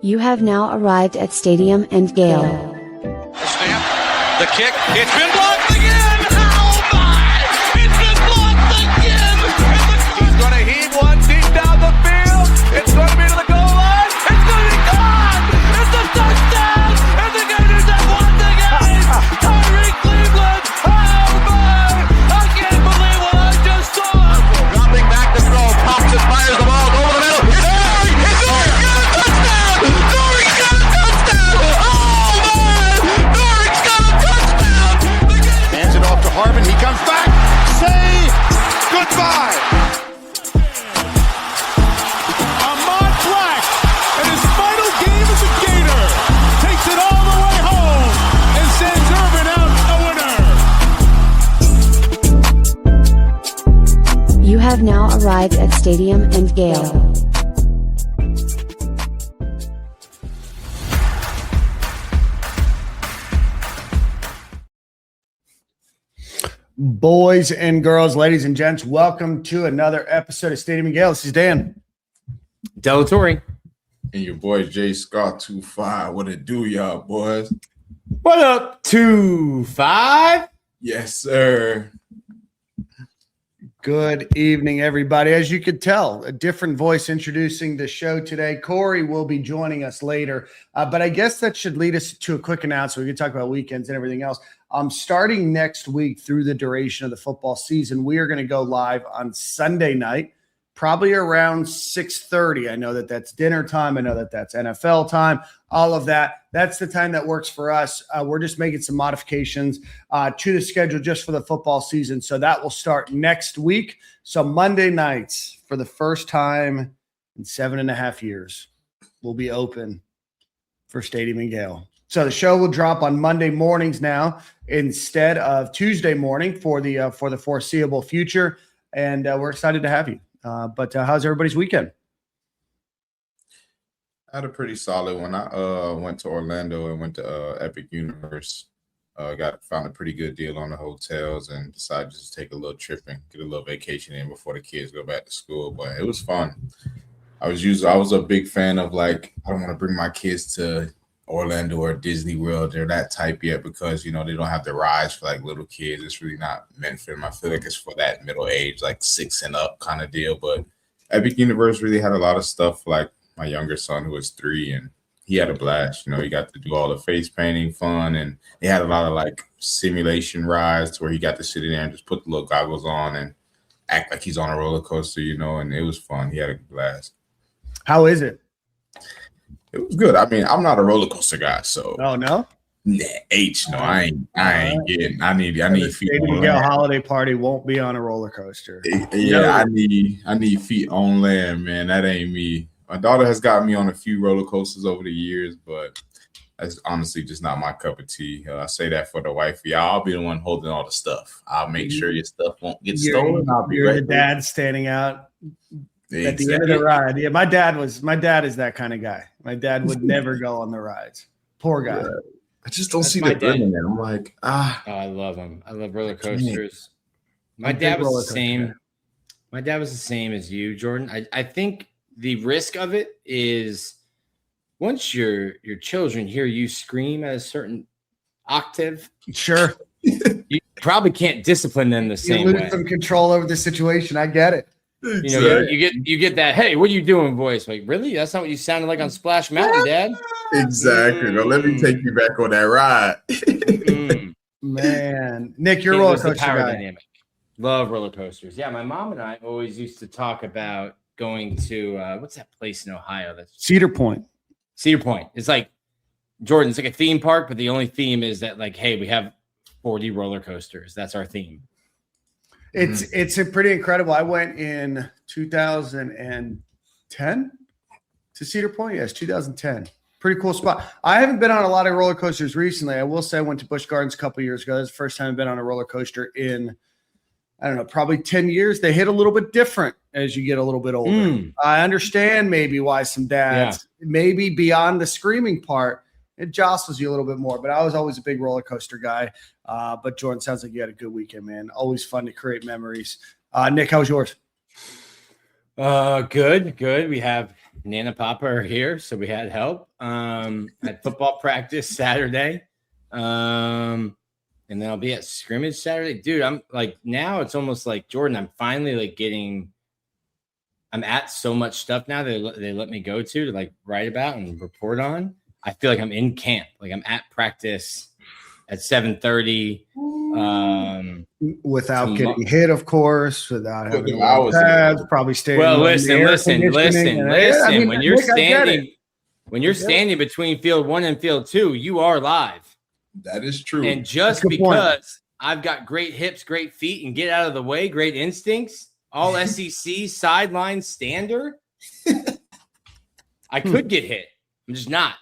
You have now arrived at Stadium and Gale. The snap, the kick, it's been blocked again! Oh my! It's been blocked again! He's going to heave one deep down the field. It's going to be to the goal line. It's going to be gone! It's a touchdown! And the Gators have won the game! Tyreek Cleveland! Oh my! I can't believe what I just saw! Dropping back to throw, pops and fires the ball over the middle. It's got a touchdown! Norrick's got a touchdown! Oh my! Norrick's got a touchdown! Hands it off to Harvin. He comes back. Say goodbye. Ahmad Black, in his final game as a Gator, takes it all the way home and sends Urban out a winner. You have now arrived at Stadium and Gale. Boys and girls, ladies and gents, welcome to another episode of Stadium and Gale. This is Dan. Delatorre. And your boy Jay Scott 25. What it do, y'all boys? What up, 2-5? Yes, sir. Good evening, everybody. As you could tell, a different voice introducing the show today. Corey will be joining us later, but I guess that should lead us to a quick announcement. We can talk about weekends and everything else. Starting next week through the duration of the football season, we are going to go live on Sunday night, probably around 6:30. I know that that's dinner time. I know that that's NFL time, all of that. That's the time that works for us. We're just making some modifications to the schedule just for the football season. So that will start next week. So Monday nights, for the first time in 7.5 years, will be open for Stadium and Gale. So the show will drop on Monday mornings now instead of Tuesday morning for the foreseeable future. And we're excited to have you. But how's everybody's weekend? I had a pretty solid one. I went to Orlando and went to Epic Universe. Found a pretty good deal on the hotels and decided just to take a little trip and get a little vacation in before the kids go back to school. But it was fun. I was a big fan of, like, I don't want to bring my kids to Orlando or Disney World. They're that type yet because, you know, they don't have the rides for like little kids. It's really not meant for them. I feel like it's for that middle age, like 6 and up kind of deal. But Epic Universe really had a lot of stuff. Like my younger son, who was 3, and he had a blast. You know, he got to do all the face painting fun, and they had a lot of like simulation rides where he got to sit in there and just put the little goggles on and act like he's on a roller coaster, you know, and it was fun. He had a blast. How is it? It was good. I mean, I'm not a roller coaster guy, so. Oh no. Nah, no, I ain't getting. I need feet Stadium on and Gale land. holiday party won't be on a roller coaster. Yeah, I need feet on land, man. That ain't me. My daughter has got me on a few roller coasters over the years, but that's honestly just not my cup of tea. I say that for the wife. Yeah, I'll be the one holding all the stuff. I'll make sure your stuff won't get stolen. I'll be You're right the there. dad standing out Exactly. at the end of the ride. Yeah, my dad is that kind of guy. My dad would never go on the rides. Poor guy. Yeah. I just don't That's see my the thrill dad. in it. I'm like, Oh, I love them. I love roller can't. coasters. My I'm a dad big roller was the coaster same. guy. My dad was the same as you, Jordan. I think the risk of it is once your children hear you scream at a certain octave, Sure. you probably can't discipline them the You same lose way. some control over the situation. I get it. You know, you get that, hey, what are you doing voice? Like, really? That's not what you sounded like on Splash Mountain, Dad. Exactly. Now let me take you back on that ride. Man. Nick, you're a It roller was the coaster power guy. dynamic. Love roller coasters. Yeah, my mom and I always used to talk about going to what's that place in Ohio? That's Cedar Point. Cedar Point. It's like Jordan. It's like a theme park, but the only theme is that, like, hey, we have 40 roller coasters. That's our theme. It's a pretty incredible. I went in 2010 to Cedar Point. Yes, 2010. Pretty cool spot. I haven't been on a lot of roller coasters recently. I will say I went to Busch Gardens a couple years ago. That's the first time I've been on a roller coaster in, I don't know, probably 10 years. They hit a little bit different as you get a little bit older. I understand maybe why some dads, maybe beyond the screaming part, it jostles you a little bit more. But I was always a big roller coaster guy. But Jordan, sounds like you had a good weekend, man. Always fun to create memories. Nick, how was yours? Good. We have Nana Papa are here, so we had help. At football practice Saturday. And then I'll be at scrimmage Saturday. Dude, I'm like, now it's almost like, Jordan, I'm finally like I'm at so much stuff now that they let me go to like write about and report on. I feel like I'm in camp. Like I'm at practice at 7:30. Without getting hit, of course, without having hours, probably staying. Well, listen. When you're standing between field 1 and field 2, you are live. That is true. And just because I've got great hips, great feet, and get out of the way, great instincts, all SEC sideline stander, I could get hit. I'm just not.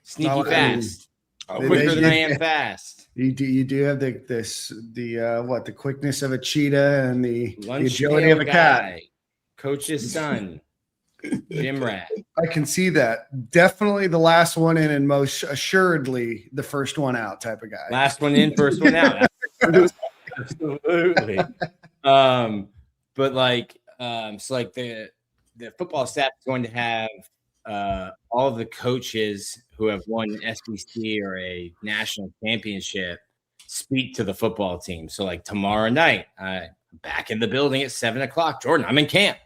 Sneaky fast. Quicker than I am fast. You do have the quickness of a cheetah and the agility of a cat. Coach's son, Jim Rat. I can see that. Definitely the last one in and most assuredly the first one out type of guy. Last one in, first one out. Absolutely. But like, so like the football staff is going to have all of the coaches who have won an SEC or a national championship speak to the football team. So like tomorrow night, back in the building at 7:00. Jordan, I'm in camp.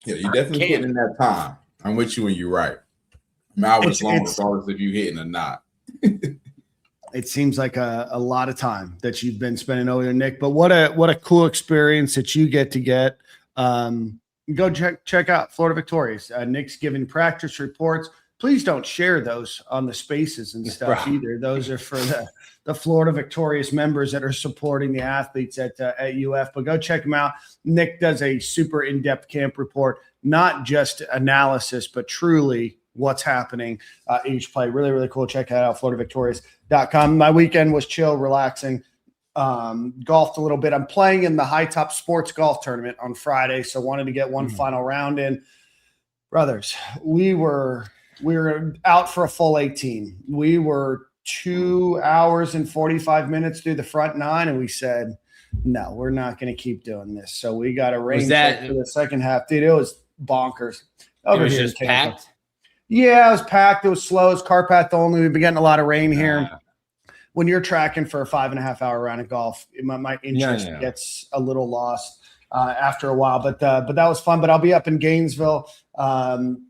Yeah, you definitely getting in that time. I'm with you when you're right. An hour's long, regardless if you hitting or not. It seems like a lot of time that you've been spending over there, Nick. But what a cool experience that you get to get. Go check out Florida Victorious. Nick's giving practice reports. Please don't share those on the spaces and stuff either. Those are for the Florida Victorious members that are supporting the athletes at UF. But go check them out. Nick does a super in-depth camp report, not just analysis, but truly what's happening each play. Really, really cool. Check that out, floridavictorious.com. My weekend was chill, relaxing. Golfed a little bit. I'm playing in the High Top Sports Golf Tournament on Friday, so wanted to get one final round in. Brothers, we were out for a full 18. We were 2 hours and 45 minutes through the front nine, and we said, no, we're not going to keep doing this. So we got a rain check for the second half. Dude, it was bonkers. It was just packed? Yeah, it was packed. It was slow. It's car path only. We've been getting a lot of rain here. When you're tracking for a 5.5 hour round of golf, my interest gets a little lost after a while. But that was fun. But I'll be up in Gainesville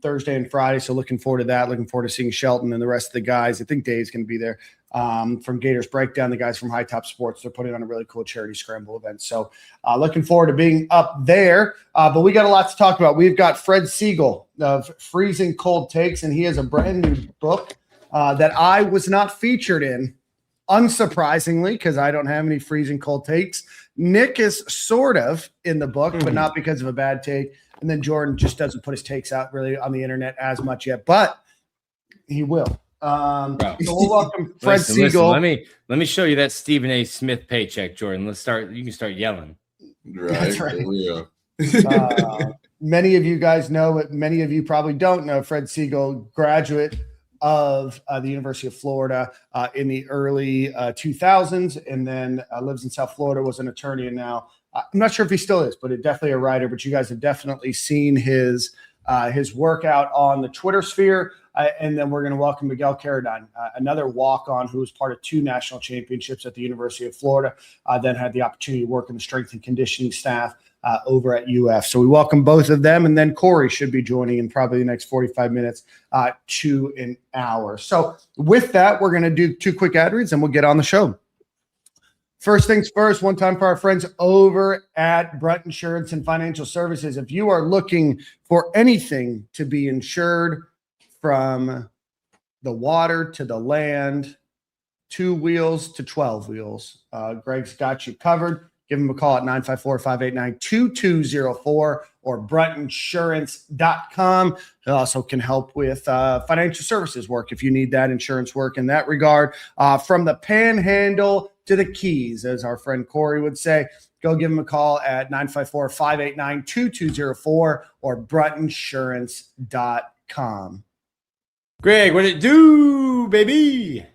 Thursday and Friday, so looking forward to that. Looking forward to seeing Shelton and the rest of the guys. I think Dave's going to be there from Gators Breakdown. The guys from High Top Sports, they're putting on a really cool charity scramble event. So looking forward to being up there. But we got a lot to talk about. We've got Fred Segal of Freezing Cold Takes, and he has a brand new book that I was not featured in. Unsurprisingly, because I don't have any freezing cold takes. Nick is sort of in the book, but not because of a bad take. And then Jordan just doesn't put his takes out really on the internet as much yet, but he will. So we'll welcome Fred Segal. Let me show you that Stephen A. Smith paycheck, Jordan. You can start yelling. Right. That's right. Many of you guys know it. Many of you probably don't know Fred Segal, graduate of the University of Florida in the early 2000s, and then lives in South Florida, was an attorney, and now I'm not sure if he still is, but definitely a writer. But you guys have definitely seen his work out on the Twitter sphere. And then we're going to welcome Miguel Carodine, another walk-on who was part of 2 national championships at the University of Florida, then had the opportunity to work in the strength and conditioning staff over at UF. So we welcome both of them. And then Corey should be joining in probably the next 45 minutes to an hour. So with that, we're going to do 2 quick ad reads and we'll get on the show. First things first, one time for our friends over at Brunt Insurance and Financial Services. If you are looking for anything to be insured, from the water to the land, 2 wheels to 12 wheels, Greg's got you covered. Give him a call at 954-589-2204 or bruntinsurance.com. It also can help with financial services work if you need that insurance work in that regard. From the panhandle to the keys, as our friend Corey would say, go give him a call at 954-589-2204 or bruntinsurance.com. Greg, what it do, baby?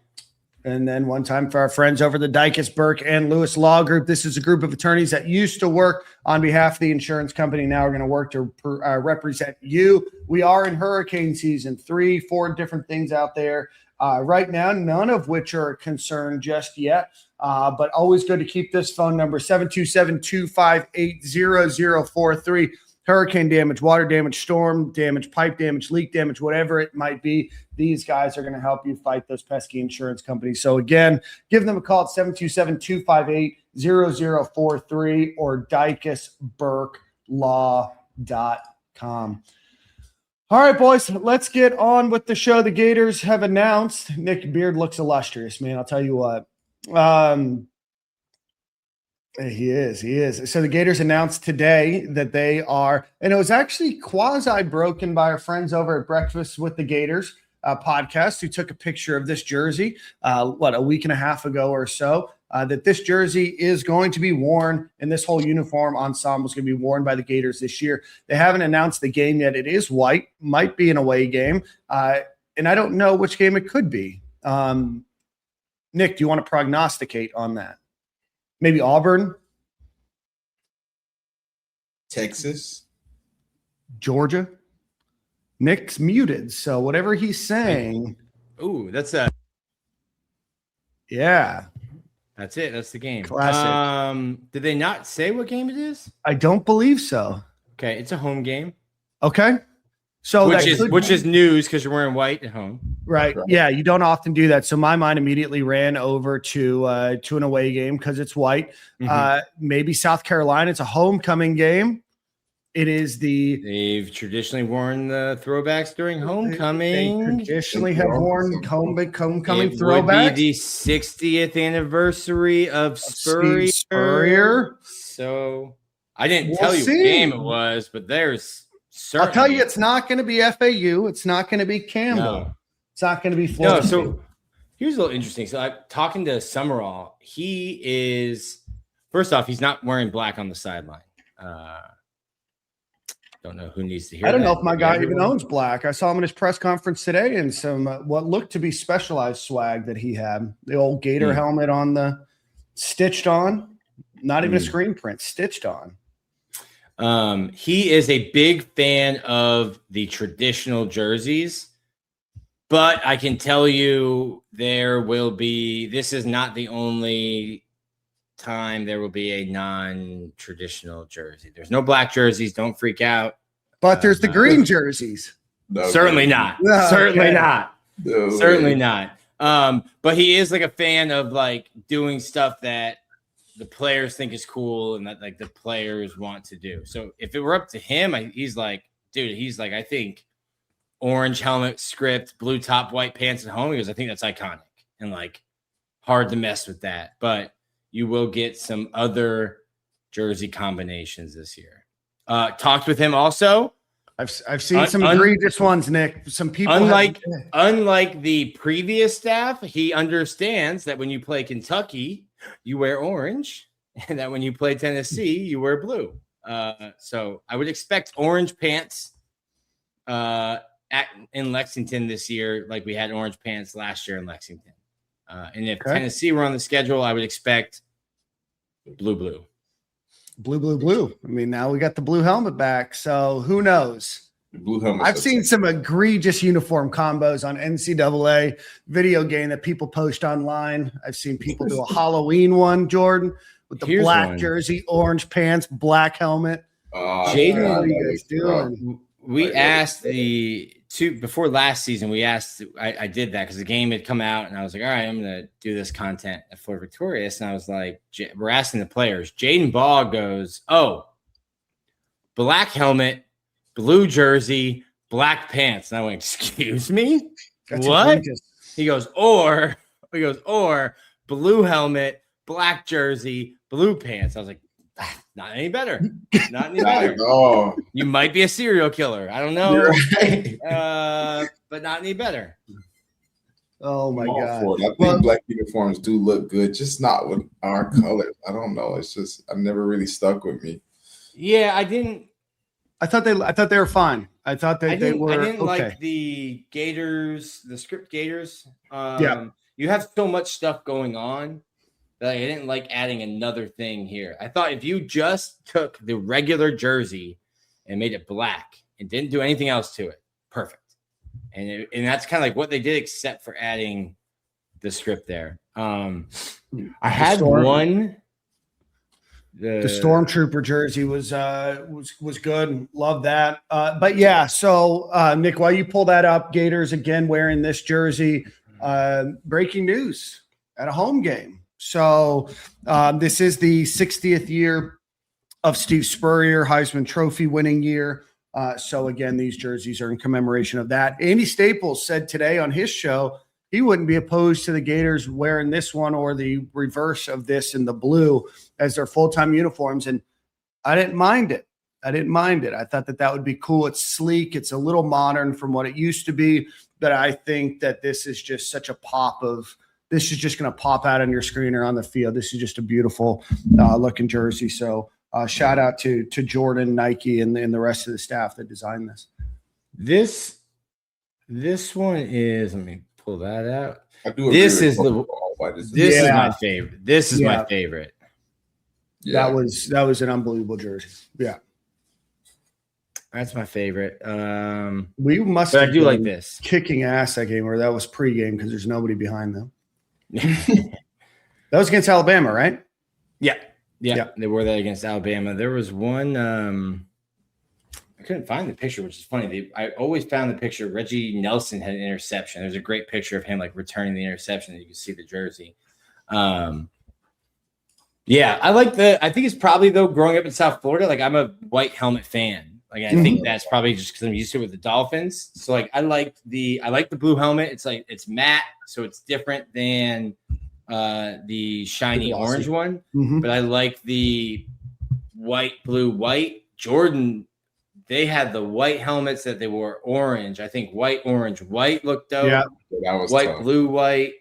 And then one time for our friends over the Dykes, Burke, and Lewis Law Group. This is a group of attorneys that used to work on behalf of the insurance company. Now we're going to work to represent you. We are in hurricane season, 3-4 different things out there right now, none of which are a concern just yet. But always good to keep this phone number, 727-258-0043. Hurricane damage, water damage, storm damage, pipe damage, leak damage, whatever it might be. These guys are going to help you fight those pesky insurance companies. So again, give them a call at 727-258-0043 or dykesburklaw.com. All right, boys, let's get on with the show. The Gators have announced. Nick Beard looks illustrious, man. I'll tell you what. He is. So the Gators announced today that they are, and it was actually quasi-broken by our friends over at Breakfast with the Gators podcast, who took a picture of this jersey, a week and a half ago or so, that this jersey is going to be worn, and this whole uniform ensemble is going to be worn by the Gators this year. They haven't announced the game yet. It is white, might be an away game, and I don't know which game it could be. Nick, do you want to prognosticate on that? Maybe Auburn, Texas, Georgia. Nick's muted, so whatever he's saying. Ooh, that's yeah. That's it. That's the game. Classic. Did they not say what game it is? I don't believe so. Okay, it's a home game. Okay. So which is news because you're wearing white at home. Right. Yeah, you don't often do that. So my mind immediately ran over to an away game because it's white. Maybe South Carolina. It's a homecoming game. It is They've traditionally worn the throwbacks during homecoming. They traditionally have worn homecoming it throwbacks. Would be the 60th anniversary of Spurrier. So I didn't tell you what game it was, but there's. Certainly. I'll tell you, it's not going to be FAU. It's not going to be Campbell. No. It's not going to be Florida. No, so here's a little interesting. So I'm talking to Sumrall. He is, first off, he's not wearing black on the sideline. Don't know who needs to hear that. I don't know if my guy even owns black. I saw him in his press conference today and some what looked to be specialized swag that he had. The old Gator helmet on stitched on. Not even a screen print, stitched on. He is a big fan of the traditional jerseys, but I can tell you this is not the only time there will be a non-traditional jersey. There's no black jerseys. Don't freak out. But there's the green jerseys. Certainly not. Certainly not. Certainly not. But he is like a fan of like doing stuff that the players think is cool and that like the players want to do. So if it were up to him, he's like, I think orange helmet, script, blue top, white pants at home. He goes, I think that's iconic and like hard to mess with that. But you will get some other jersey combinations this year. Talked with him also. I've seen some egregious ones, Nick. Some people unlike the previous staff, he understands that when you play Kentucky, you wear orange, and that when you play Tennessee, you wear blue. So I would expect orange pants in Lexington this year, like we had orange pants last year in Lexington. And if Tennessee were on the schedule, I would expect blue. I mean, now we got the blue helmet back, so who knows? Blue helmet. I've seen some egregious uniform combos on NCAA video game that people post online. I've seen people do a Halloween one, Jordan, with the black jersey, orange pants, black helmet. Jaylen, what are you guys doing? We asked before last season. We asked. I did that because the game had come out, and I was like, "All right, I'm going to do this content at Florida Victorious." And I was like, "We're asking the players." Jaden Ball goes, "Oh, black helmet, blue jersey, black pants." And I went, "Excuse me, That's what?" Egregious. He goes, or blue helmet, black jersey, blue pants. I was like, not any better. Not any better. You might be a serial killer. I don't know. Right. But not any better. Oh my God. I think black uniforms do look good, just not with our colors. I don't know. It's just I've never really stuck with me. Yeah, I didn't. I thought they were fine. I thought they were. I didn't like the Gators, the script Gators. you have so much stuff going on that I didn't like adding another thing here. I thought if you just took the regular jersey and made it black and didn't do anything else to it, perfect. And that's kind of like what they did, except for adding the strip there. I had one. The Stormtrooper jersey was good. Love that. But yeah, so Nick, while you pull that up, Gators again wearing this jersey. Breaking news at a home game. So this is the 60th year of Steve Spurrier, Heisman Trophy winning year. So again, these jerseys are in commemoration of that. Andy Staples said today on his show he wouldn't be opposed to the Gators wearing this one or the reverse of this in the blue as their full-time uniforms. And I didn't mind it. I thought that would be cool. It's sleek. It's a little modern from what it used to be. But I think that this is just such a pop of – this is just going to pop out on your screen or on the field. This is just a beautiful looking jersey. So shout out to Jordon, Nike, and the rest of the staff that designed this. This one is – let me pull that out. This is my favorite. This is my favorite. Yeah. That was an unbelievable jersey. Yeah. That's my favorite. We must have been like this kicking ass that game, or that was pregame because there's nobody behind them. That was against Alabama, right? Yeah. They wore that against Alabama. There was one. I couldn't find the picture, which is funny. I always found the picture. Reggie Nelson had an interception. There's a great picture of him like returning the interception, and you can see the jersey. Yeah, I think it's probably though growing up in South Florida. Like I'm a white helmet fan. Like I think that's probably just because I'm used to it with the Dolphins. So like I like the blue helmet. It's like it's matte, so it's different than the shiny orange one. But I like the white, blue, white. Jordan, they had the white helmets that they wore orange. I think white, orange, white looked dope. Yeah, that was white, tough. blue, white.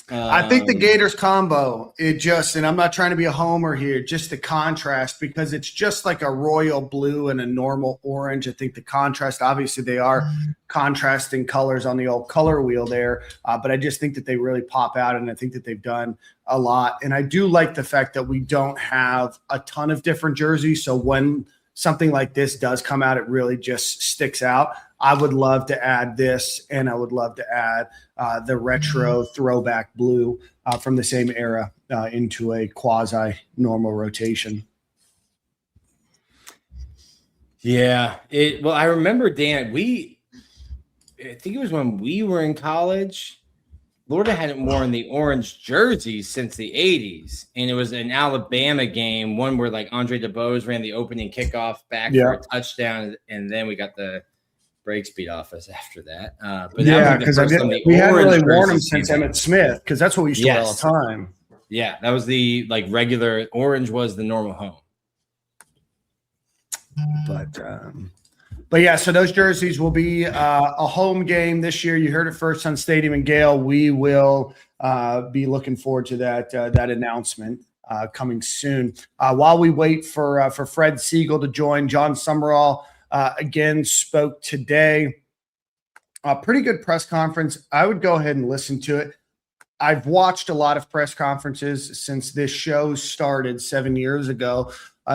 I think the Gators combo, and I'm not trying to be a homer here, just the contrast, because it's just like a royal blue and a normal orange. I think the contrast, obviously they are contrasting colors on the old color wheel there, but I just think that they really pop out, and I think that they've done a lot. And I do like the fact that we don't have a ton of different jerseys, so when something like this does come out, it really just sticks out. I would love to add this, and I would love to add the retro throwback blue from the same era into a quasi-normal rotation. Yeah. Well, I remember, Dan, I think it was when we were in college, Florida hadn't worn the orange jerseys since the 80s, and it was an Alabama game, one where like Andre DeBose ran the opening kickoff back for a touchdown, and then we got the breaks beat off us after that. But yeah, because we hadn't really worn them since Emmitt Smith, because that's what we used to wear all the time. Yeah, that was the like regular orange was the normal home. But yeah, so those jerseys will be a home game this year. You heard it first on Stadium and Gale. We will be looking forward to that announcement coming soon. While we wait for Fred Siegel to join, Jon Sumrall again spoke today. A pretty good press conference. I would go ahead and listen to it. I've watched a lot of press conferences since this show started 7 years ago,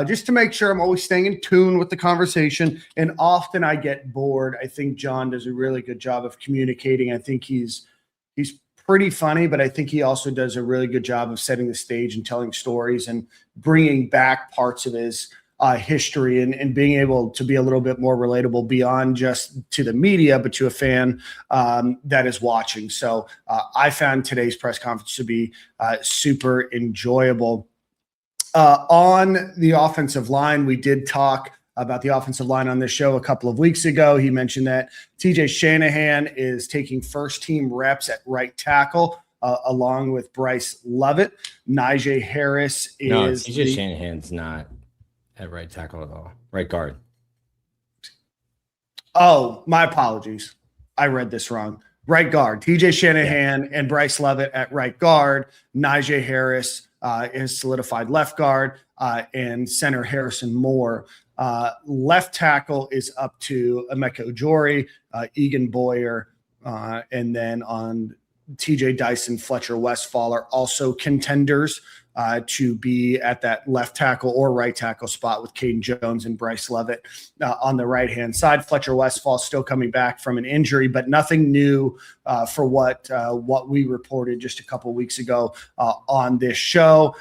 just to make sure I'm always staying in tune with the conversation. And often I get bored. I think Jon does a really good job of communicating. I think he's pretty funny, but I think he also does a really good job of setting the stage and telling stories and bringing back parts of his history and being able to be a little bit more relatable beyond just to the media, but to a fan that is watching. So I found today's press conference to be super enjoyable. On the offensive line, we did talk about the offensive line on this show a couple of weeks ago. He mentioned that TJ Shanahan is taking first-team reps at right tackle along with Bryce Lovett. Najee Harris is – No, TJ Shanahan's not at right tackle at all. Right guard. Oh, my apologies. I read this wrong. Right guard. TJ Shanahan and Bryce Lovett at right guard. Najee Harris is solidified left guard, and center Harrison Moore. Left tackle is up to Emeka Ojori, Egan Boyer, and then on TJ Dyson, Fletcher Westphal are also contenders to be at that left tackle or right tackle spot with Caden Jones and Bryce Levitt on the right-hand side. Fletcher Westphal still coming back from an injury, but nothing new for what we reported just a couple weeks ago on this show.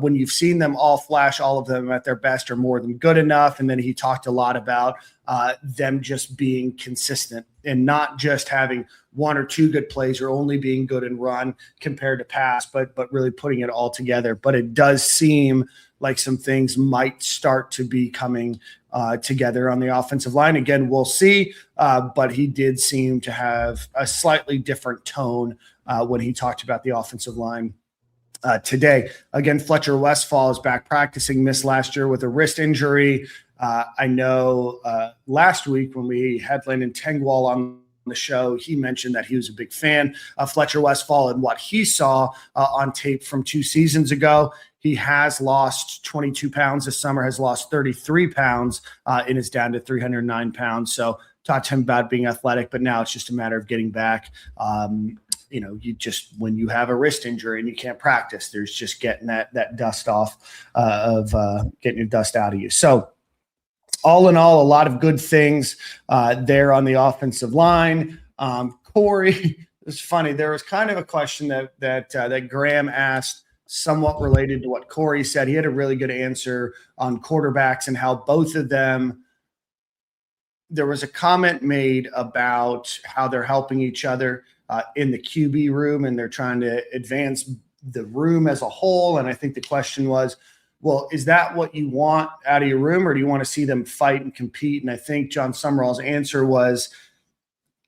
When you've seen them all flash, all of them at their best are more than good enough. And then he talked a lot about them just being consistent and not just having one or two good plays or only being good in run compared to pass, but really putting it all together. But it does seem like some things might start to be coming together on the offensive line. Again, we'll see, but he did seem to have a slightly different tone when he talked about the offensive line today. Again, Fletcher Westphal is back practicing, missed last year with a wrist injury. I know last week when we had Landon Tengwall on the show, he mentioned that he was a big fan of Fletcher Westphal and what he saw on tape from 2 seasons ago. He has lost 22 pounds this summer, has lost 33 pounds and is down to 309 pounds. So talked to him about being athletic, but now it's just a matter of getting back. You just, when you have a wrist injury and you can't practice, there's just getting that dust off of getting your dust out of you. So all in all, a lot of good things there on the offensive line. Corey, it's funny. There was kind of a question that Graham asked, somewhat related to what Corey said. He had a really good answer on quarterbacks and how both of them. There was a comment made about how they're helping each other in the QB room, and they're trying to advance the room as a whole. And I think the question was, well, is that what you want out of your room, or do you want to see them fight and compete? And I think Jon Sumrall's answer was,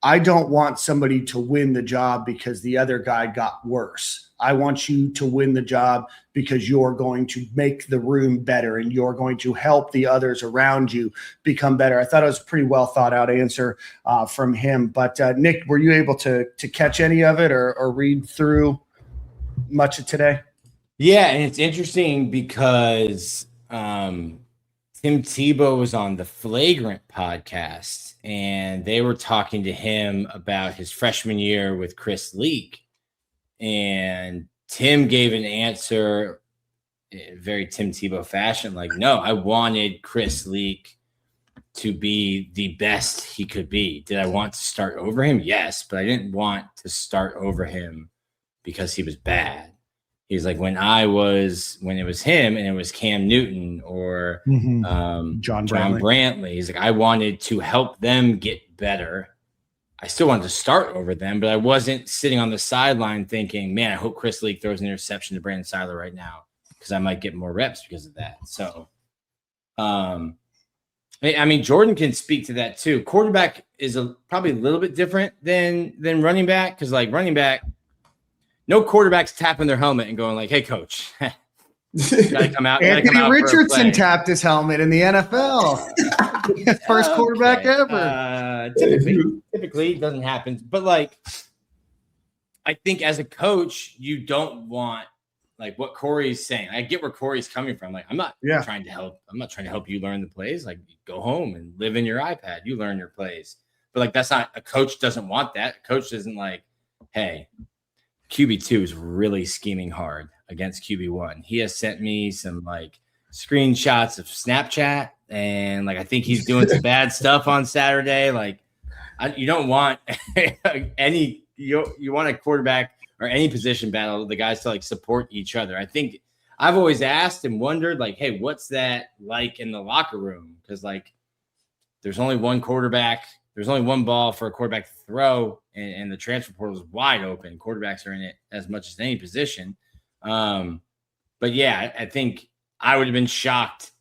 I don't want somebody to win the job because the other guy got worse. I want you to win the job because you're going to make the room better and you're going to help the others around you become better. I thought it was a pretty well thought out answer from him. But Nick, were you able to catch any of it or read through much of today? Yeah, and it's interesting because Tim Tebow was on the Flagrant podcast, and they were talking to him about his freshman year with Chris Leak. And Tim gave an answer in very Tim Tebow fashion, like, no, I wanted Chris Leak to be the best he could be. Did I want to start over him? Yes, but I didn't want to start over him because he was bad. He's like, when it was him and it was Cam Newton or John Brantley, he's like, I wanted to help them get better. I still wanted to start over them, but I wasn't sitting on the sideline thinking, man, I hope Chris Leak throws an interception to Brandon Seiler right now because I might get more reps because of that. So, I mean, Jordon can speak to that too. Quarterback is probably a little bit different than running back because, like, running back, no quarterback's tapping their helmet and going like, hey, coach, gotta come out. Anthony Richardson tapped his helmet in the NFL. First quarterback ever. Typically it doesn't happen. But, like, I think as a coach, you don't want, like, what Corey's saying. I get where Corey's coming from. Like, I'm not trying to help you learn the plays. Like, go home and live in your iPad. You learn your plays. But, like, that's not – a coach doesn't want that. A coach isn't like, hey – QB2 is really scheming hard against QB1. He has sent me some, like, screenshots of Snapchat, and, like, I think he's doing some bad stuff on Saturday. Like, you don't want you want a quarterback or any position battle, the guys to, like, support each other. I think I've always asked and wondered, like, hey, what's that like in the locker room? Because, like, there's only one quarterback. There's only one ball for a quarterback to throw, and the transfer portal is wide open. Quarterbacks are in it as much as any position. But, yeah, I think I would have been shocked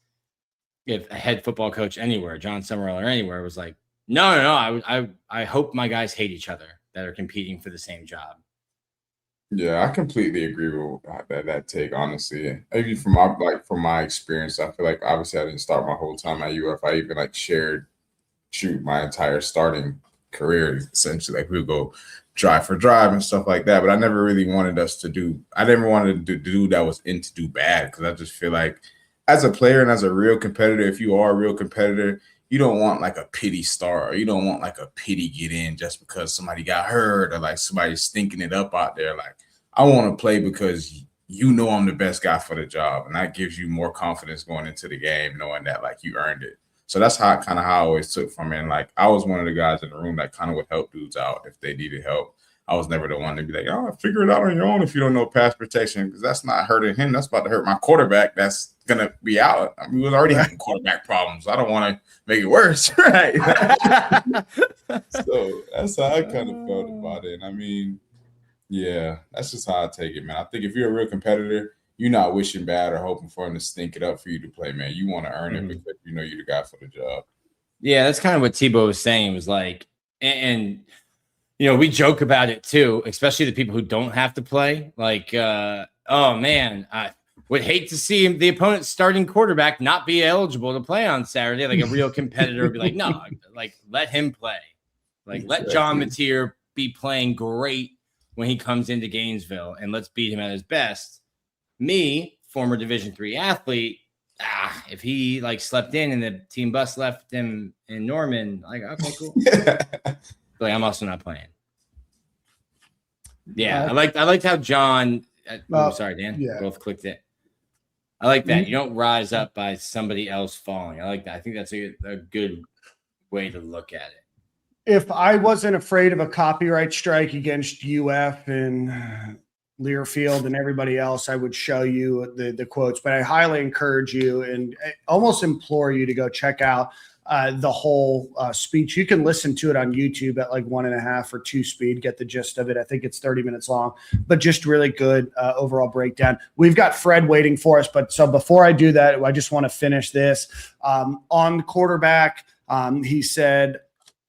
if a head football coach anywhere, Jon Sumrall or anywhere, was like, no, I hope my guys hate each other that are competing for the same job. Yeah, I completely agree with that take, honestly. Even from my experience, I feel like obviously I didn't start my whole time at UF. I even, like, shared my entire starting career, essentially. Like, we would go drive for drive and stuff like that, but I never really wanted us to do – I never wanted to do that was in to do bad, because I just feel like as a player and as a real competitor, if you are a real competitor, you don't want like a pity star, or you don't want like a pity get in just because somebody got hurt or like somebody's stinking it up out there. Like, I want to play because you know I'm the best guy for the job, and that gives you more confidence going into the game, knowing that like you earned it. So that's how I always took from it. And like, I was one of the guys in the room that kind of would help dudes out if they needed help. I was never the one to be like, oh, figure it out on your own if you don't know pass protection, because that's not hurting him. That's about to hurt my quarterback. That's going to be out. I mean, we was already having quarterback problems. I don't want to make it worse. Right. So that's how I kind of felt about it. And I mean, yeah, that's just how I take it, man. I think if you're a real competitor, you're not wishing bad or hoping for him to stink it up for you to play, man. You want to earn it because you know you're the guy for the job. Yeah, that's kind of what Tebow was saying. It was like, and you know, we joke about it too, especially the people who don't have to play. Like, oh man, I would hate to see the opponent's starting quarterback not be eligible to play on Saturday. Like a real competitor would be like, no, like let him play. Like let John Mateer be playing great when he comes into Gainesville, and let's beat him at his best. Me, former Division III athlete, if he like slept in and the team bus left him in Norman, like, okay, cool. Like, I'm also not playing. Yeah, I liked how John. Sorry, Dan. Yeah. Both clicked it. I like that. You don't rise up by somebody else falling. I like that. I think that's a good way to look at it. If I wasn't afraid of a copyright strike against UF and Learfield and everybody else, I would show you the quotes. But I highly encourage you and I almost implore you to go check out the whole speech. You can listen to it on YouTube at like 1.5 or 2 speed, get the gist of it. I think it's 30 minutes long, but just really good overall breakdown. We've got Fred waiting for us, but so before I do that, I just want to finish this. On quarterback, he said,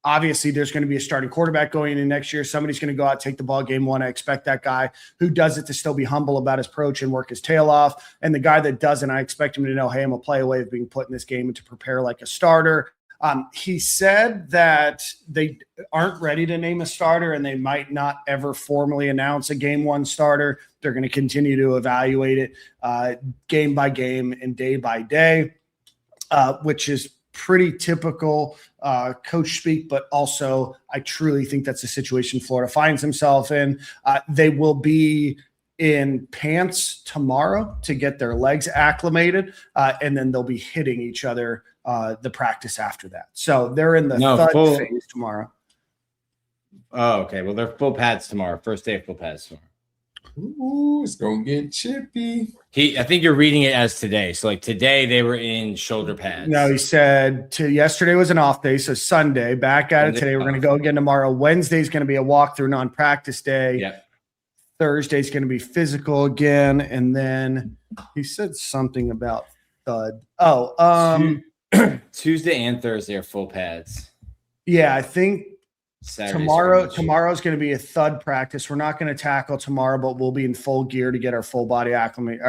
obviously, there's going to be a starting quarterback going into next year. Somebody's going to go out, take the ball game one. I expect that guy who does it to still be humble about his approach and work his tail off. And the guy that doesn't, I expect him to know, hey, I'm a play away of being put in this game and to prepare like a starter. He said that they aren't ready to name a starter and they might not ever formally announce a game one starter. They're going to continue to evaluate it game by game and day by day, which is pretty typical coach speak, but also I truly think that's the situation Florida finds himself in. They will be in pants tomorrow to get their legs acclimated, and then they'll be hitting each other the practice after that. So they're in the thud phase tomorrow. Oh, okay. Well, they're full pads tomorrow. First day of full pads tomorrow. Ooh, it's gonna get chippy. I think you're reading it as today. So like today they were in shoulder pads. No, he said yesterday was an off day, so Sunday back at it today. We're going to go again tomorrow. Wednesday's going to be a walkthrough non-practice day. Yep. Thursday's going to be physical again, and then he said something about thud. Tuesday and Thursday are full pads. Yeah, I think Saturday, tomorrow's going to be a thud practice. We're not going to tackle tomorrow, but we'll be in full gear to get our full body acclimated.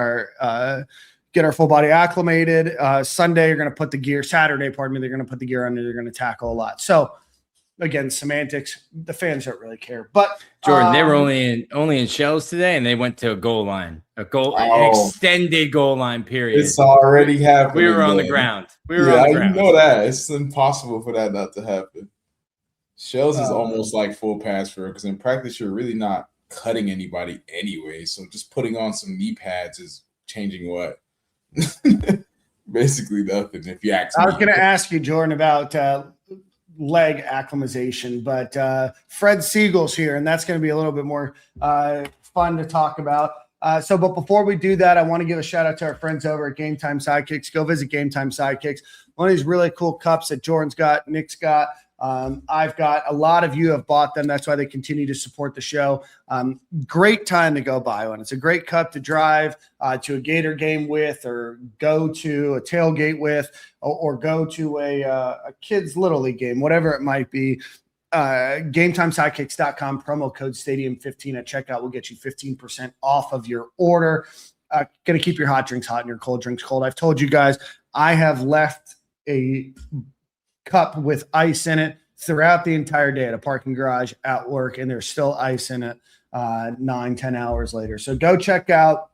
Sunday, you're going to put the gear. Saturday, pardon me, they're going to put the gear on. They're going to tackle a lot. So again, semantics. The fans don't really care. But Jordan, they were only in shells today, and they went to a goal line, an extended goal line period. It's already happening. We were on the ground. On the ground. You know that it's impossible for that not to happen. Shells is almost like full pads for, because in practice you're really not cutting anybody anyway. So just putting on some knee pads is changing what? Basically nothing. If you ask me. I was going to ask you, Jordan, about leg acclimatization, but Fred Segal's here, and that's going to be a little bit more fun to talk about. But before we do that, I want to give a shout out to our friends over at Game Time Sidekicks. Go visit Game Time Sidekicks. One of these really cool cups that Jordan's got, Nick's got. I've got a lot of you have bought them. That's why they continue to support the show. Great time to go buy one. It's a great cup to drive to a Gator game with, or go to a tailgate with, or go to a kid's Little League game, whatever it might be. GameTimeSidekicks.com, promo code Stadium15 at checkout will get you 15% off of your order. Going to keep your hot drinks hot and your cold drinks cold. I've told you guys, I have left a cup with ice in it throughout the entire day at a parking garage, at work, and there's still ice in it 9-10 hours later. So go check out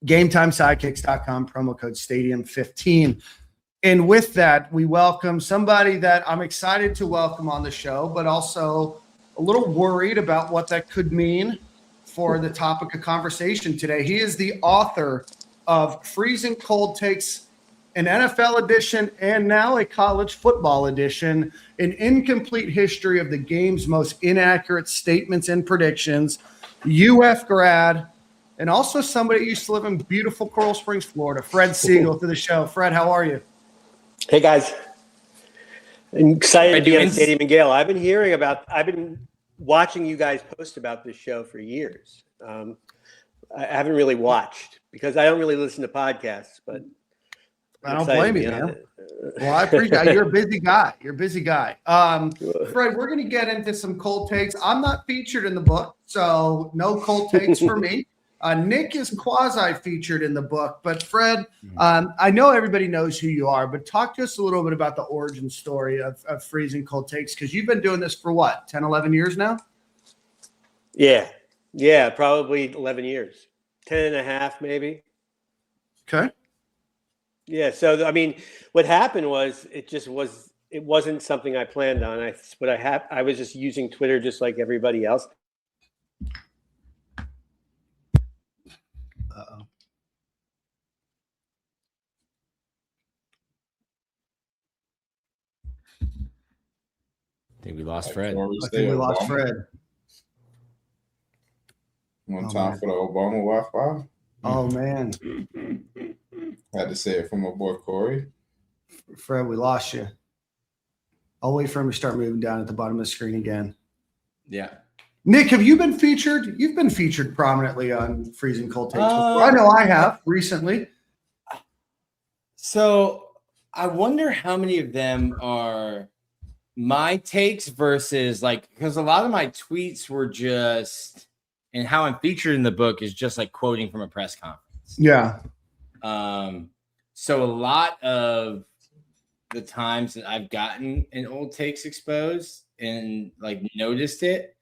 GameTimeSidekicks.com, promo code Stadium15. And with that, we welcome somebody that I'm excited to welcome on the show, but also a little worried about what that could mean for the topic of conversation today. He is the author of Freezing Cold Takes, an NFL edition and now a college football edition, an incomplete history of the game's most inaccurate statements and predictions, UF grad, and also somebody who used to live in beautiful Coral Springs, Florida. Fred Segal to the show. Fred, how are you? Hey guys, I'm excited to be on Stadium and Gale. I've been watching you guys post about this show for years. I haven't really watched because I don't really listen to podcasts, but I don't blame you, man. Well, I appreciate it. You're a busy guy. Fred, we're going to get into some cold takes. I'm not featured in the book, so no cold takes for me. Nick is quasi-featured in the book, but Fred, I know everybody knows who you are, but talk to us a little bit about the origin story of Freezing Cold Takes, because you've been doing this for what, 10, 11 years now? Yeah, probably 11 years, 10 and a half maybe. Okay. Yeah, so, I mean, what happened was it wasn't something I planned on. I was just using Twitter just like everybody else. Uh-oh. I think we lost Fred. One time for the Obama Wi-Fi. Oh, man. Had to say it from my boy Corey. Fred, we lost you. I'll wait for him to start moving down at the bottom of the screen again. Yeah. Nick, have you been featured? You've been featured prominently on Freezing Cold Takes before. I know I have recently. So I wonder how many of them are my takes versus because a lot of my tweets were just, and how I'm featured in the book is just like quoting from a press conference. Yeah. So a lot of the times that I've gotten an old takes exposed and noticed it,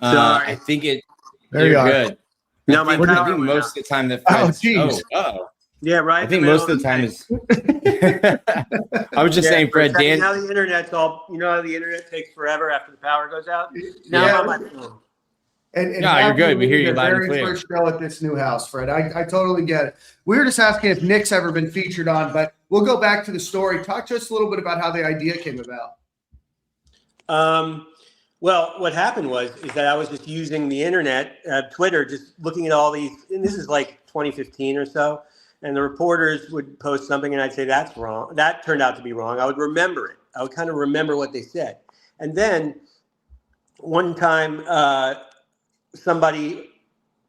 I think it. There you are. Good. No, I think most of the time that Fred's, yeah, right. I think most of the time is. I was just saying, Fred. Dan, how the internet's all. You know how the internet takes forever after the power goes out. Now I'm on my phone. And no, you're good. We hear you loud and very clear. First show at this new house, Fred. I totally get it. We were just asking if Nick's ever been featured on, but we'll go back to the story. Talk to us a little bit about how the idea came about. Well, what happened is that I was just using the internet, Twitter, just looking at all these, and this is like 2015 or so, and the reporters would post something, and I'd say, that's wrong. That turned out to be wrong. I would remember it. I would kind of remember what they said. And then one time,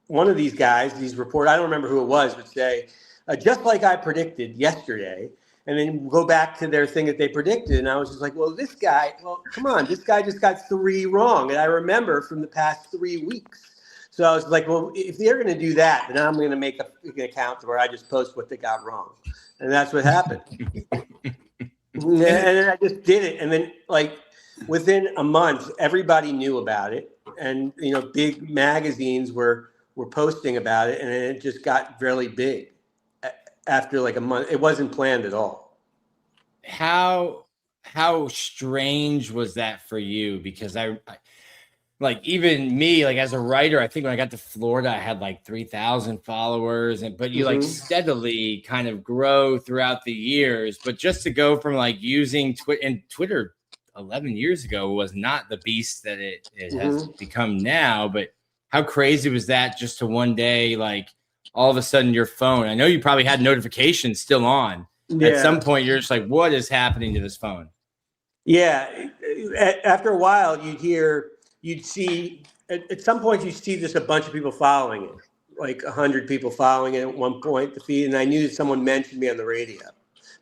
one of these guys, these reporters, I don't remember who it was, would say, just like I predicted yesterday, and then go back to their thing that they predicted. And I was just like, come on, this guy just got 3 wrong. And I remember from the past 3 weeks. So I was like, well, if they're going to do that, then I'm going to make an account where I just post what they got wrong. And that's what happened. And then I just did it. And then within a month, everybody knew about it. And, big magazines were posting about it. And it just got really big. After a month, it wasn't planned at all. How strange was that for you? Because I even me, as a writer, I think when I got to Florida, I had 3,000 followers, but you steadily kind of grow throughout the years. But just to go from using Twitter 11 years ago was not the beast that it has become now. But how crazy was that just to one day, all of a sudden your phone, I know you probably had notifications still on. Yeah. At some point, you're just like, what is happening to this phone? Yeah. After a while, you'd see, at some point, you see just a bunch of people following it, 100 people following it at one point, the feed. And I knew that someone mentioned me on the radio,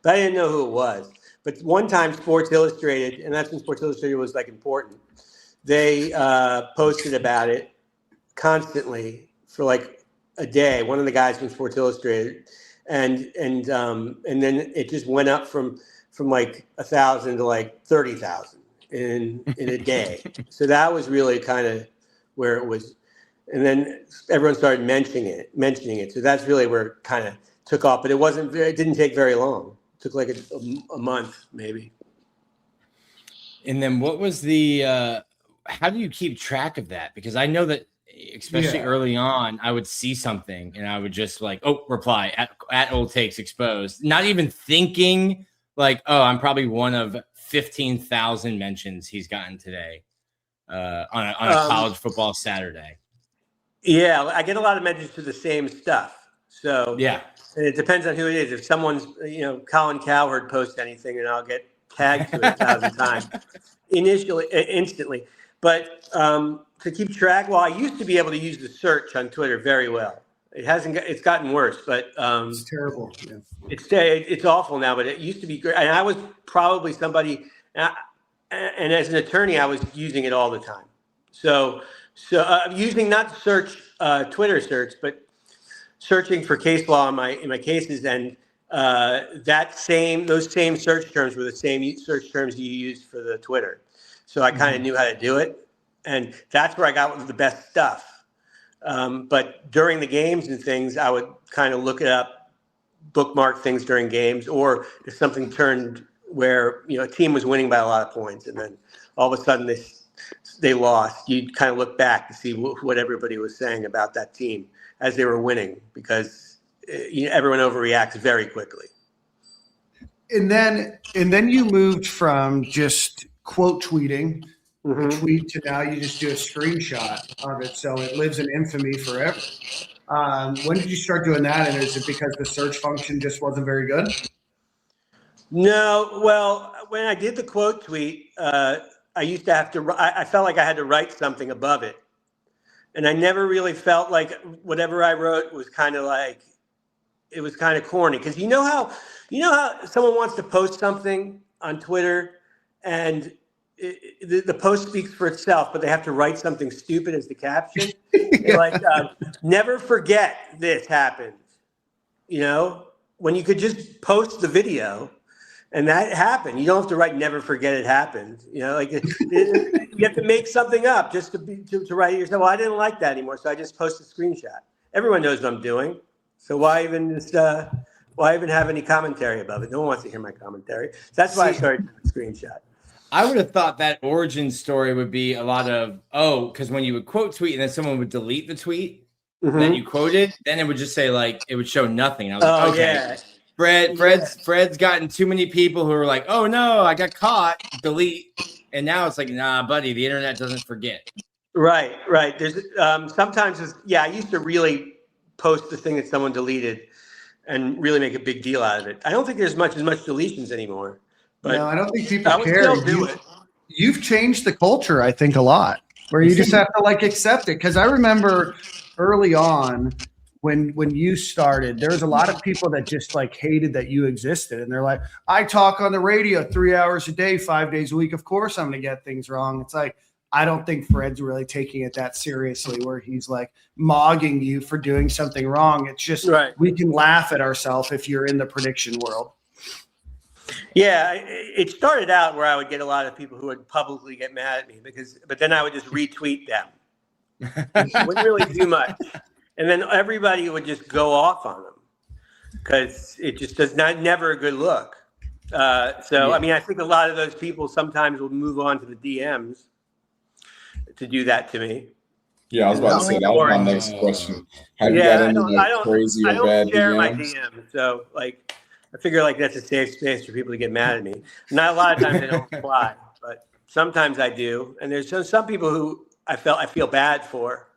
but I didn't know who it was. But one time, Sports Illustrated, and that's when Sports Illustrated was important, they posted about it constantly for a day. One of the guys from Sports Illustrated, and then it just went up from 1,000 to 30,000 in a day. So that was really kind of where it was, and then everyone started mentioning it. So that's really where it kind of took off. But it didn't take very long Took like a month maybe. And then what was the how do you keep track of that? Because I know that especially early on, I would see something and I would just like, reply at Old Takes Exposed, not even thinking like, I'm probably one of 15,000 mentions he's gotten today on a college football Saturday. Yeah, I get a lot of mentions to the same stuff. So yeah, and it depends on who it is. If someone's, Colin Cowherd posts anything, and I'll get tagged to it 1,000 times instantly. But to keep track, I used to be able to use the search on Twitter very well. It's gotten worse, but it's terrible. Yeah. It's awful now. But it used to be great, and I was probably somebody. And as an attorney, I was using it all the time. So using not search Twitter search, but searching for case law in my cases, and those same search terms were the same search terms you used for the Twitter. So I kind of knew how to do it, and that's where I got the best stuff. But during the games and things, I would kind of look it up, bookmark things during games, or if something turned where a team was winning by a lot of points, and then all of a sudden they lost, you'd kind of look back to see what everybody was saying about that team as they were winning, because everyone overreacts very quickly. And then you moved from just quote tweeting a tweet to now you just do a screenshot of it, so it lives in infamy forever. When did you start doing that, and is it because the search function just wasn't very good? No, well, when I did the quote tweet, I used to have to. I felt like I had to write something above it, and I never really felt like whatever I wrote was kind of like it was kind of corny, because you know how someone wants to post something on Twitter and the post speaks for itself, but they have to write something stupid as the caption. Like, never forget this happened. When you could just post the video. And that happened. You don't have to write "never forget it happened." You have to make something up just to write it yourself. Well, I didn't like that anymore, so I just post a screenshot. Everyone knows what I'm doing, so why even have any commentary above it? No one wants to hear my commentary. That's why I started doing a screenshot. I would have thought that origin story would be a lot of because when you would quote tweet and then someone would delete the tweet that you quoted, then it would just say it would show nothing. And I was like, okay. Yeah. Fred's gotten too many people who are like, oh no, I got caught, delete. And now it's like, nah, buddy, the internet doesn't forget. Right. There's sometimes I used to really post the thing that someone deleted and really make a big deal out of it. I don't think there's as much deletions anymore. But no, I don't think people care. Still do it. You've changed the culture, I think, a lot, where you just have to accept it. Because I remember early on, when you started, there was a lot of people that just hated that you existed. And they're like, I talk on the radio 3 hours a day, 5 days a week. Of course I'm going to get things wrong. It's like, I don't think Fred's really taking it that seriously, where he's mogging you for doing something wrong. It's just, we can laugh at ourselves if you're in the prediction world. Yeah, it started out where I would get a lot of people who would publicly get mad at me but then I would just retweet them. Wouldn't really do much. And then everybody would just go off on them because it just never a good look. I mean, I think a lot of those people sometimes will move on to the DMs to do that to me. Yeah, I was about to say that was my next question. Have you got any crazy or bad DMs? I don't share my DMs, so I figure that's a safe space for people to get mad at me. Not a lot of times I don't reply, but sometimes I do. And there's some people who I feel bad for.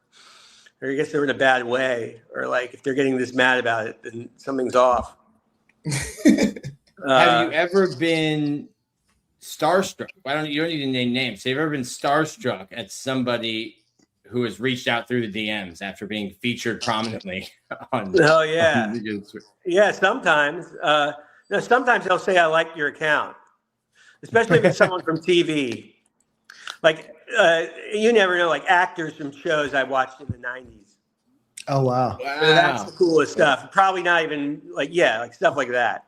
Or I guess they're in a bad way, or if they're getting this mad about it, then something's off. Have you ever been starstruck? You don't need to name names. Have you ever been starstruck at somebody who has reached out through the DMs after being featured prominently on? Oh yeah, yeah. Sometimes, sometimes they'll say, "I like your account," especially if it's someone from TV. You never know, actors from shows I watched in the 90s. Oh, wow. That's the coolest stuff. Probably not even stuff like that.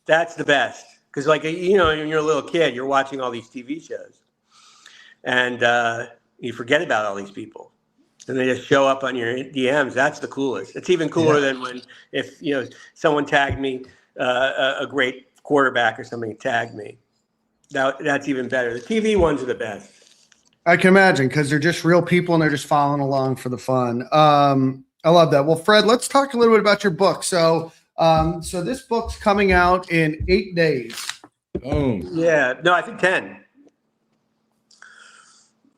That's the best. Because when you're a little kid, you're watching all these TV shows and you forget about all these people and they just show up on your DMs. That's the coolest. It's even cooler than if someone tagged me, a great quarterback or something tagged me. That's even better. The TV ones are the best. I can imagine, because they're just real people and they're just following along for the fun. I love that. Well, Fred, let's talk a little bit about your book. So this book's coming out in 8 days. Boom. Yeah. No, I think 10.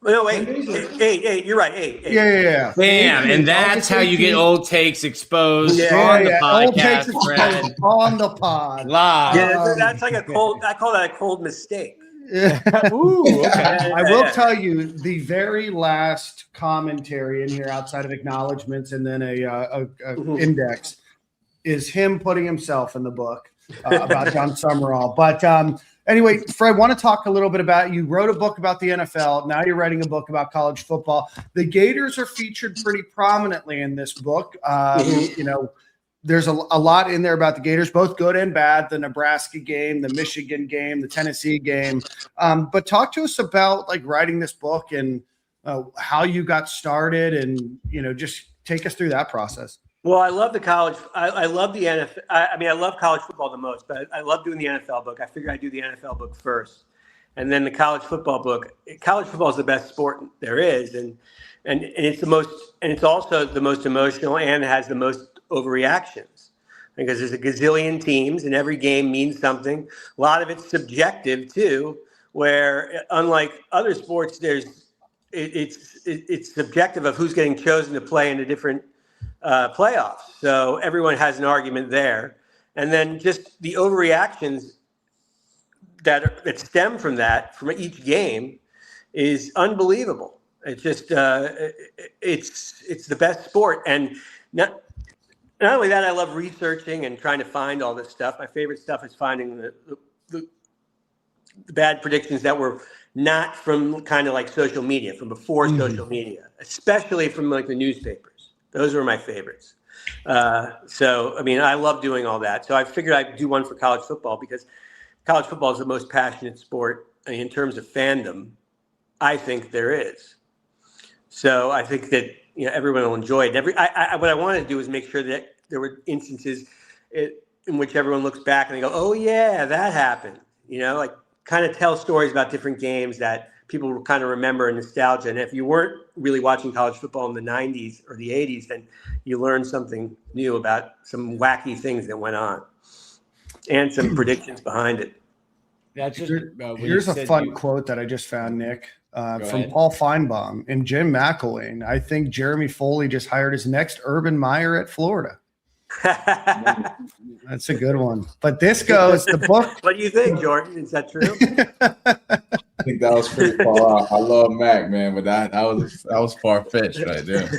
No, wait. 8. You're right. 8. Yeah. Bam. And that's how you get old takes exposed Yeah, on the Old takes podcast, Fred. on the pod. Live. Yeah, that's like a cold. I call that a cold mistake. Ooh, okay. I will tell you the very last commentary in here, outside of acknowledgments and then a index, is him putting himself in the book about Jon Sumrall. But anyway, Fred, want to talk a little bit about, you wrote a book about the NFL. Now you're writing a book about college football. The Gators are featured pretty prominently in this book. You know, there's a lot in there about the Gators, both good and bad, the Nebraska game, the Michigan game, the Tennessee game. But talk to us about like writing this book and how you got started, and, you know, just take us through that process. Well, I love the college. I love the NFL. I mean, I love college football the most, but I love doing the NFL book. I figured I'd do the NFL book first, and then the college football book. College football is the best sport there is, and it's the most, and it's also the most emotional and has the most overreactions, because there's a gazillion teams and every game means something. A lot of it's subjective too, where unlike other sports, it's subjective of who's getting chosen to play in the different playoffs. So everyone has an argument there, and then just the overreactions that stem from that, from each game, is unbelievable. It's just it's the best sport, and not only that, I love researching and trying to find all this stuff. My favorite stuff is finding the bad predictions that were not from kind of like social media, from before social media, especially from like the newspapers. Those were my favorites. So, I mean, I love doing all that. So I figured I'd do one for college football, because college football is the most passionate sport in terms of fandom I think there is. So I think that, you know, everyone will enjoy it. What I wanted to do is make sure that there were instances in which everyone looks back and they go, oh yeah, that happened. You know, like kind of tell stories about different games that people will kind of remember, and nostalgia. And if you weren't really watching college football in the 90s or the 80s, then you learned something new about some wacky things that went on and some predictions behind it. That's just, here's a fun quote that I just found, Nick, from Paul Feinbaum and Jim McElwain. I think Jeremy Foley just hired his next Urban Meyer at Florida. That's a good one. But this goes, the book. What do you think, Jordan? Is that true? I think that was pretty far out. I love Mac, man, but that was far fetched right there.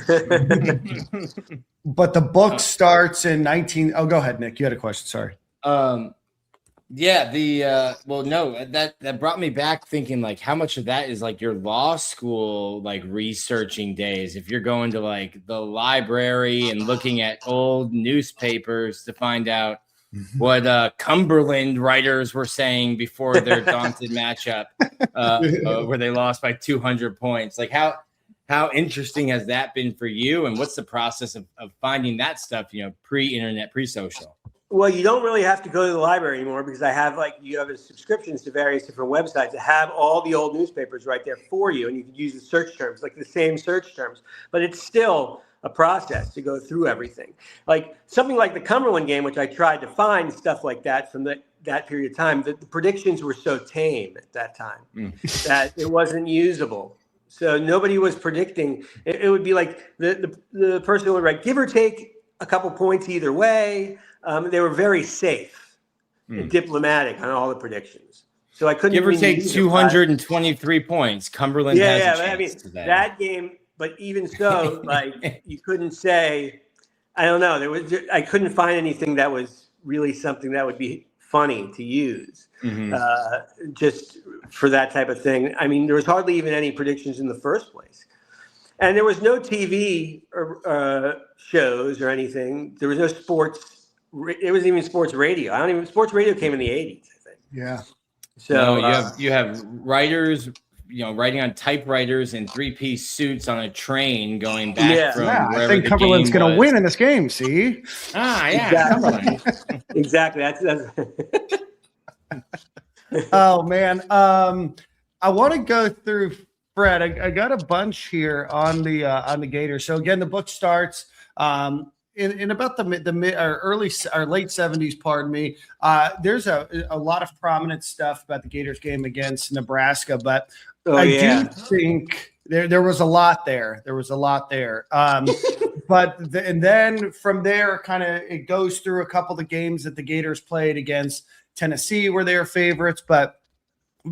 But the book starts in Oh, go ahead, Nick. You had a question. Sorry. Yeah, that brought me back thinking, like, how much of that is like your law school, like, researching days. If you're going to like the library and looking at old newspapers to find out what Cumberland writers were saying before their daunted matchup, where they lost by 200 points. Like, how interesting has that been for you? And what's the process of finding that stuff, you know, pre-internet, pre-social? Well, you don't really have to go to the library anymore, because you have subscriptions to various different websites that have all the old newspapers right there for you, and you can use the search terms, like the same search terms. But it's still a process to go through everything. Like something like the Cumberland game, which I tried to find stuff like that from that period of time. The predictions were so tame at that time that it wasn't usable. So nobody was predicting. It would be like the person would write, give or take a couple points either way. They were very safe and diplomatic on all the predictions. So I couldn't give or take 223 points. Cumberland has a chance. I mean, that game, but even so, like you couldn't say, I don't know. I couldn't find anything that was really something that would be funny to use just for that type of thing. I mean, there was hardly even any predictions in the first place. And there was no TV or shows or anything. There was no sports. It wasn't even sports radio. Sports radio came in the 80s, I think. Yeah. So you have writers, you know, writing on typewriters in 3-piece suits on a train going back from wherever I think Cumberland's going to win in this game. See? Exactly. Exactly. That's Oh man. I want to go through Fred. I got a bunch here on the Gators. So again, the book starts in about the mid or early or late 70s, pardon me. There's a lot of prominent stuff about the Gators game against Nebraska, but I do think there was a lot there. There was a lot there. And then from there, kind of it goes through a couple of the games that the Gators played against Tennessee where they were favorites, but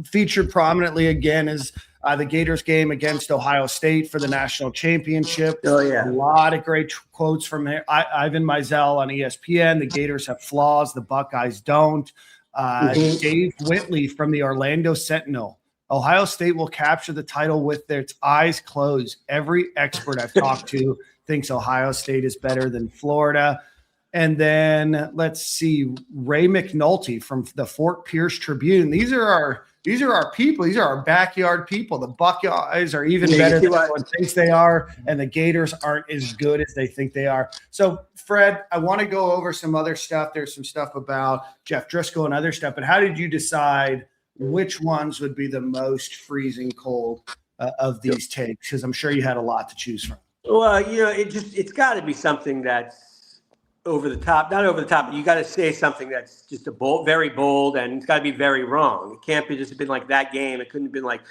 featured prominently again is the Gators game against Ohio State for the national championship. Oh, yeah. A lot of great quotes from Ivan Mizell on ESPN. The Gators have flaws, the Buckeyes don't. Dave Whitley from the Orlando Sentinel. Ohio State will capture the title with its eyes closed. Every expert I've talked to thinks Ohio State is better than Florida. And then let's see, Ray McNulty from the Fort Pierce Tribune. These are our people. These are our backyard people. The Buckeyes are even better than everyone thinks they are, and the Gators aren't as good as they think they are. So, Fred, I want to go over some other stuff. There's some stuff about Jeff Driscoll and other stuff, but how did you decide which ones would be the most freezing cold of these takes? Because I'm sure you had a lot to choose from. Well, it's got to be something that's over the top, not over the top, but you got to say something that's just very bold, and it's got to be very wrong. It can't be just been like that game. It couldn't have been like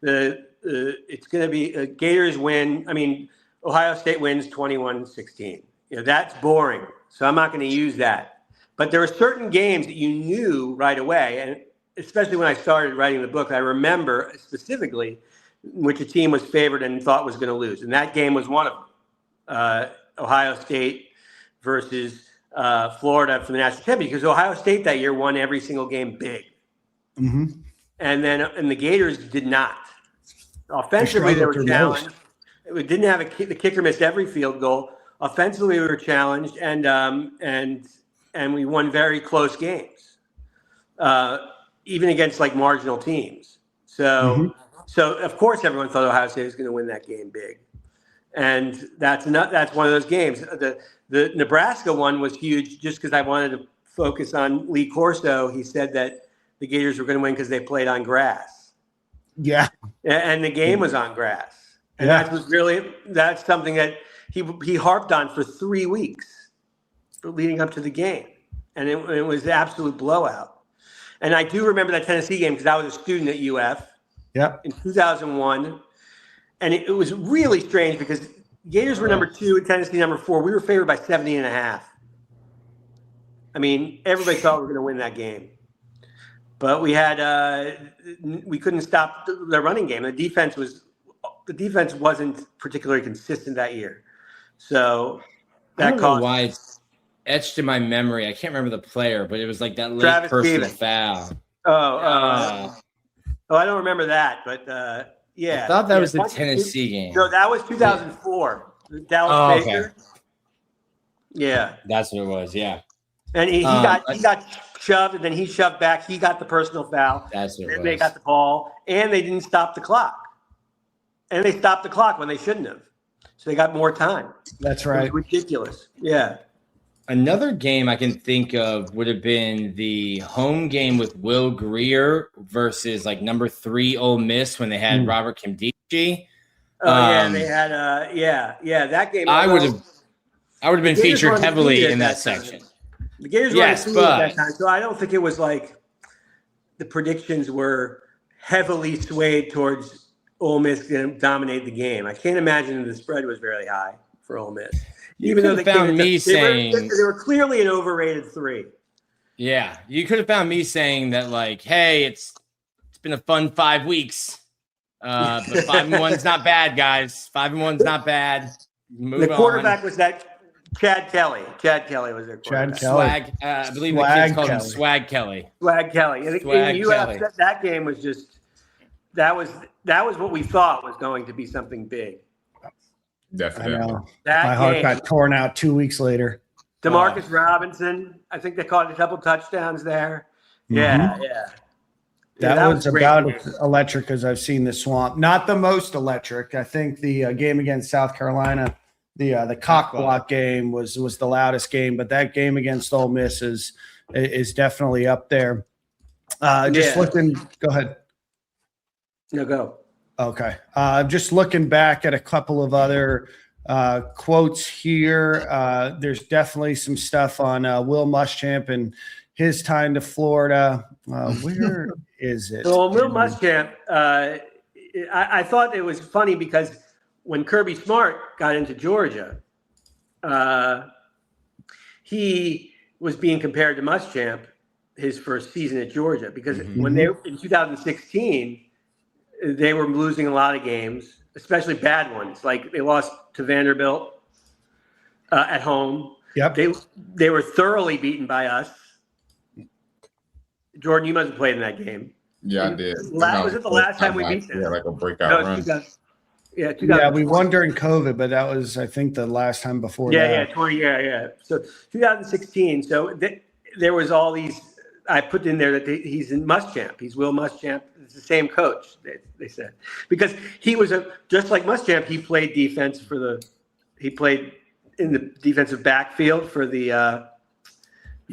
it's going to be Gators win. I mean, Ohio State wins 21-16. That's boring. So I'm not going to use that. But there were certain games that you knew right away. And especially when I started writing the book, I remember specifically which a team was favored and thought was going to lose. And that game was one of them. Ohio State versus Florida for the national championship, because Ohio State that year won every single game big. Mm-hmm. And the Gators did not. Offensively, they were challenged. We didn't have the kicker missed every field goal. Offensively, we were challenged, and we won very close games, even against like marginal teams. So of course everyone thought Ohio State was going to win that game big, and that's one of those games. The Nebraska one was huge just because I wanted to focus on Lee Corso. He said that the Gators were going to win because they played on grass. Yeah, and the game was on grass, and that's something that he harped on for 3 weeks leading up to the game, and it was the absolute blowout. And I do remember that Tennessee game because I was a student at UF. In 2001, and it was really strange because Gators were number 2 and Tennessee number 4. We were favored by 70.5. I mean, everybody thought we were going to win that game, but we couldn't stop the running game. The defense wasn't particularly consistent that year, so that I don't know why it's etched in my memory. I can't remember the player, but it was like that late personal foul. I don't remember that, but yeah. I thought that was the Tennessee game. No, that was 2004. Dallas Baker. Okay. Yeah. That's what it was, yeah. And he got shoved, and then he shoved back. He got the personal foul. That's what it was. And they got the ball, and they didn't stop the clock. And they stopped the clock when they shouldn't have. So they got more time. That's right. It was ridiculous. Yeah. Another game I can think of would have been the home game with Will Grier versus like number 3 Ole Miss when they had Robert Kimdichie. They had that game. I would have been featured heavily in that section. The Gators were at that time, so I don't think it was like the predictions were heavily swayed towards Ole Miss going to dominate the game. I can't imagine the spread was very high for Ole Miss. Even though they were clearly an overrated 3. Yeah, you could have found me saying that, like, hey, it's been a fun 5 weeks, but 5-1's not bad, guys. 5-1's not bad. The quarterback was that Chad Kelly. Chad Kelly was their quarterback. Swag, I believe the kids called him Swag Kelly. Swag Kelly. And that game was just that was what we thought was going to be something big. Definitely. I know. My heart got torn out 2 weeks later. DeMarcus Robinson, I think they caught a couple touchdowns there. Yeah. That was about as electric as I've seen the Swamp. Not the most electric. I think the game against South Carolina, the cock block game was the loudest game, but that game against Ole Miss is definitely up there. Just looking. Go ahead. No, go. Okay. Just looking back at a couple of other quotes here. There's definitely some stuff on Will Muschamp and his time to Florida. Where is it? So Will Muschamp, I thought it was funny because when Kirby Smart got into Georgia, he was being compared to Muschamp his first season at Georgia because when they in 2016, they were losing a lot of games, especially bad ones. Like they lost to Vanderbilt at home. Yep. They were thoroughly beaten by us. Jordan, you must have played in that game. Yeah, I did. Was it the last time we beat them? Yeah, like a breakout run. 2000, yeah, we won during COVID, but that was, I think, the last time before that. Yeah. So 2016. So there was all these. I put in there that he's in Muschamp. He's Will Muschamp. It's the same coach. They said because he was just like Muschamp. He played defense he played in the defensive backfield for the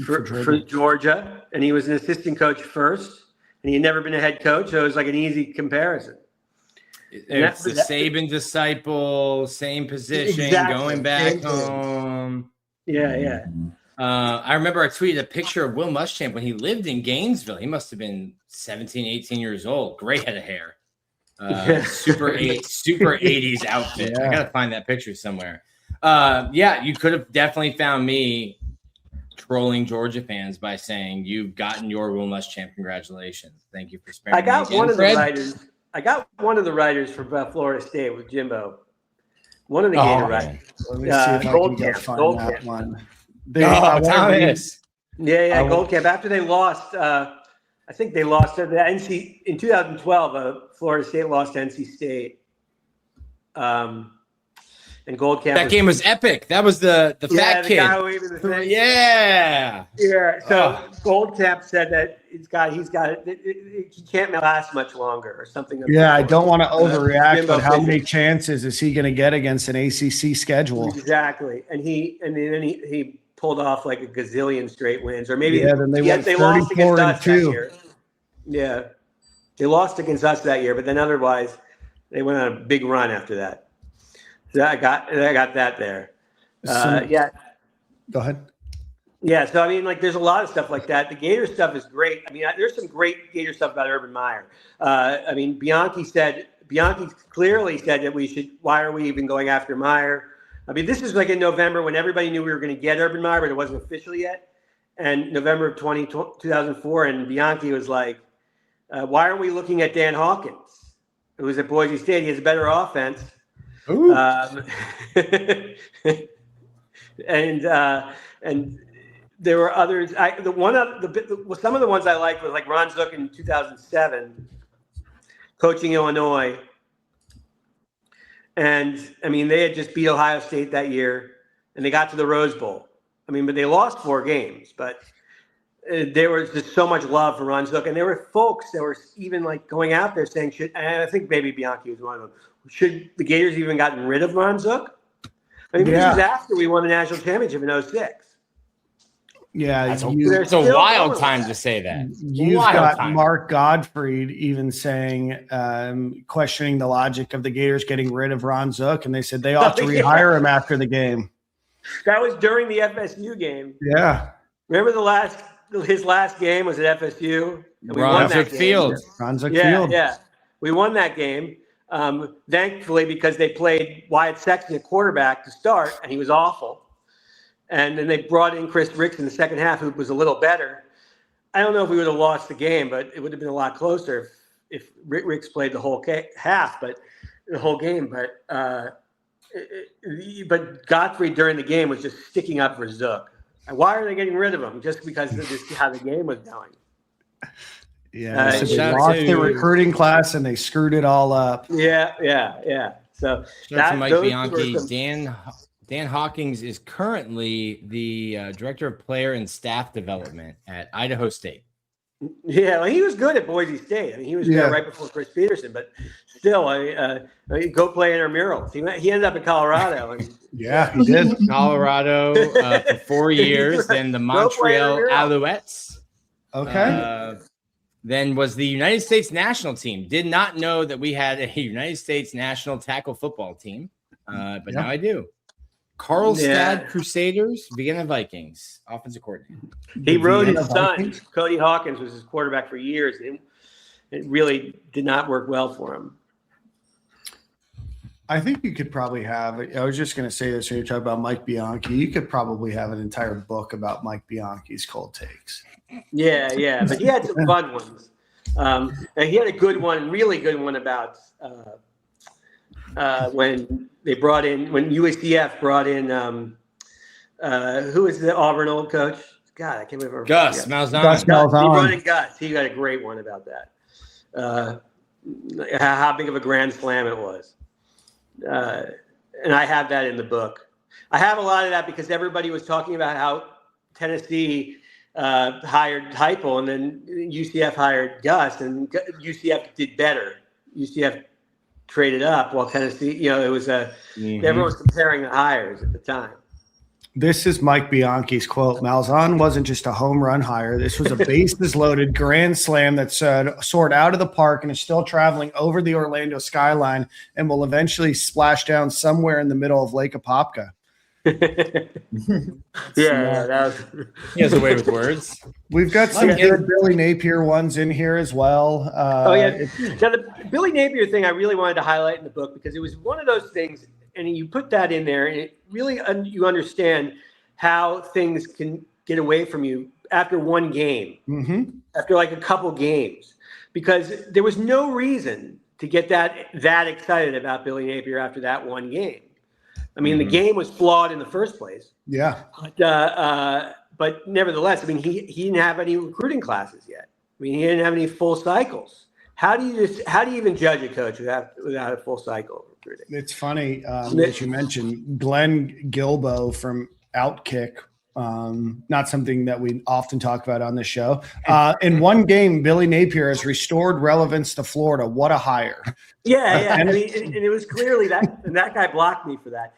for Georgia, and he was an assistant coach first, and he had never been a head coach, so it was like an easy comparison. It's the Saban disciple, same position, exactly. Going back home. Yeah. I remember I tweeted a picture of Will Muschamp when he lived in Gainesville. He must have been 17, 18 years old. Great head of hair. Super 80s outfit. Yeah. I got to find that picture somewhere. You could have definitely found me trolling Georgia fans by saying you've gotten your Will Muschamp. Congratulations. Thank you for sparing me. I got again, one of Fred. the writers. I got one of the writers from Florida State with Jimbo. One of the Gator writers. Let me see if I can go find that one. Thomas. Goldcamp. After they lost, I think they lost to the NC in 2012. Florida State lost to NC State. And Goldcamp. That game was epic. That was the fat the kid. guy waving the thing. Yeah. So Goldcamp said that he can't last much longer or something. Yeah, I don't want to overreact, but how many chances is he going to get against an ACC schedule? Exactly, and then he pulled off like a gazillion straight wins, or maybe then they went 34-2. That year. Yeah, they lost against us that year, but then otherwise they went on a big run after that. So I got that there. Go ahead. Yeah, so I mean, like, there's a lot of stuff like that. The Gator stuff is great. I mean, there's some great Gator stuff about Urban Meyer. I mean, Bianchi clearly said that why are we even going after Meyer? I mean, this is like in November when everybody knew we were going to get Urban Meyer, but it wasn't official yet. And November of 2004, and Bianchi was like, why aren't we looking at Dan Hawkins, who was at Boise State? He has a better offense. And there were others. Some of the ones I liked was like Ron Zook in 2007, coaching Illinois, and I mean they had just beat Ohio State that year, and they got to the Rose Bowl. I mean, but they lost 4 games. But there was just so much love for Ron Zook, and there were folks that were even like going out there saying, and I think maybe Bianchi was one of them. Should the Gators even gotten rid of Ron Zook? I mean, this was after we won the national championship in 2006. Yeah, it's a wild time to say that. You've got Mark Gottfried even saying, questioning the logic of the Gators getting rid of Ron Zook, and they said they ought to rehire him after the game. That was during the FSU game. Yeah. Remember his last game was at FSU? And we Ron Zook Field. Ron Zook Field. Yeah. We won that game. Thankfully, because they played Wyatt Sexton at quarterback to start, and he was awful. And then they brought in Chris Ricks in the second half, who was a little better. I don't know if we would have lost the game, but it would have been a lot closer if Ricks played the whole half, but the whole game. But Gottfried during the game was just sticking up for Zook. And why are they getting rid of him? Just because of how the game was going. Yeah, so they lost their recruiting class and they screwed it all up. Yeah. So shout out to Mike Bianchi. Dan Hawkins is currently the director of player and staff development at Idaho State. Yeah, well, he was good at Boise State. I mean, he was there right before Chris Peterson, but still, go play intramurals. He ended up in Colorado. Yeah, he did. Colorado for 4 years, then the Montreal Alouettes. Okay. then was the United States national team. Did not know that we had a United States national tackle football team, but now I do. Carlstad Crusaders, Vienna Vikings, offensive coordinator. He rode his son. Cody Hawkins was his quarterback for years. It really did not work well for him. I think you could probably have – I was just going to say this when you talk about Mike Bianchi. You could probably have an entire book about Mike Bianchi's cold takes. Yeah. But he had some fun ones. And he had a good one, really good one about when USDF brought in who is the Auburn old coach? God, I can't remember. Gus Malzahn. Gus Malzahn. He brought in Gus. He got a great one about that. How big of a grand slam it was. And I have that in the book. I have a lot of that because everybody was talking about how Tennessee hired Heupel and then UCF hired Gus, and UCF did better. UCF traded up while Tennessee, it was everyone was comparing the hires at the time. This is Mike Bianchi's quote. Malzahn wasn't just a home run hire. This was a bases loaded grand slam that soared out of the park and is still traveling over the Orlando skyline and will eventually splash down somewhere in the middle of Lake Apopka. He has a way with words. We've got some good Billy Napier ones in here as well. Now the Billy Napier thing I really wanted to highlight in the book because it was one of those things, and you put that in there, and it really you understand how things can get away from you after one game, after like a couple games, because there was no reason to get that excited about Billy Napier after that one game. I mean, the game was flawed in the first place. Yeah. But nevertheless, I mean, he didn't have any recruiting classes yet. I mean, he didn't have any full cycles. How do you even judge a coach without a full cycle of recruiting? It's funny that you mentioned Glenn Gilbo from Outkick. Not something that we often talk about on the show. In one game, Billy Napier has restored relevance to Florida. What a hire! Yeah. and it was clearly that, and that guy blocked me for that.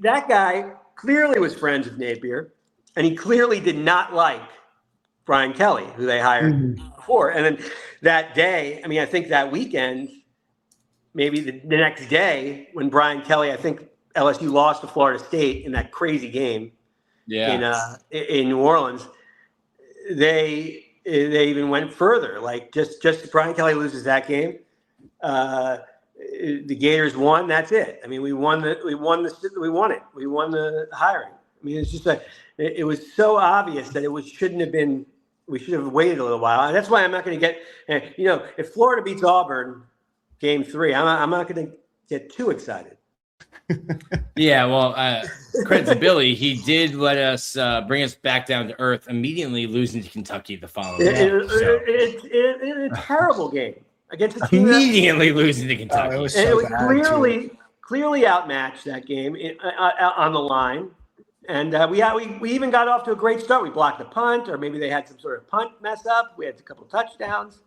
That guy clearly was friends with Napier, and he clearly did not like Brian Kelly, who they hired before. And then that day, I mean, I think that weekend, maybe the next day, when Brian Kelly, I think LSU lost to Florida State in that crazy game. Yeah. In New Orleans, they even went further. Like just if Brian Kelly loses that game, the Gators won. That's it. I mean, we won it. We won the hiring. I mean, it's just it was so obvious that shouldn't have been. We should have waited a little while. And that's why I'm not going to get. If Florida beats Auburn, Game 3, I'm not going to get too excited. Yeah, well, credit to Billy. He did let us bring us back down to earth, immediately losing to Kentucky the following week. It's a terrible game against the team. Immediately losing to Kentucky. It was clearly outmatched that game on the line. And we even got off to a great start. We blocked a punt, or maybe they had some sort of punt mess up. We had a couple of touchdowns.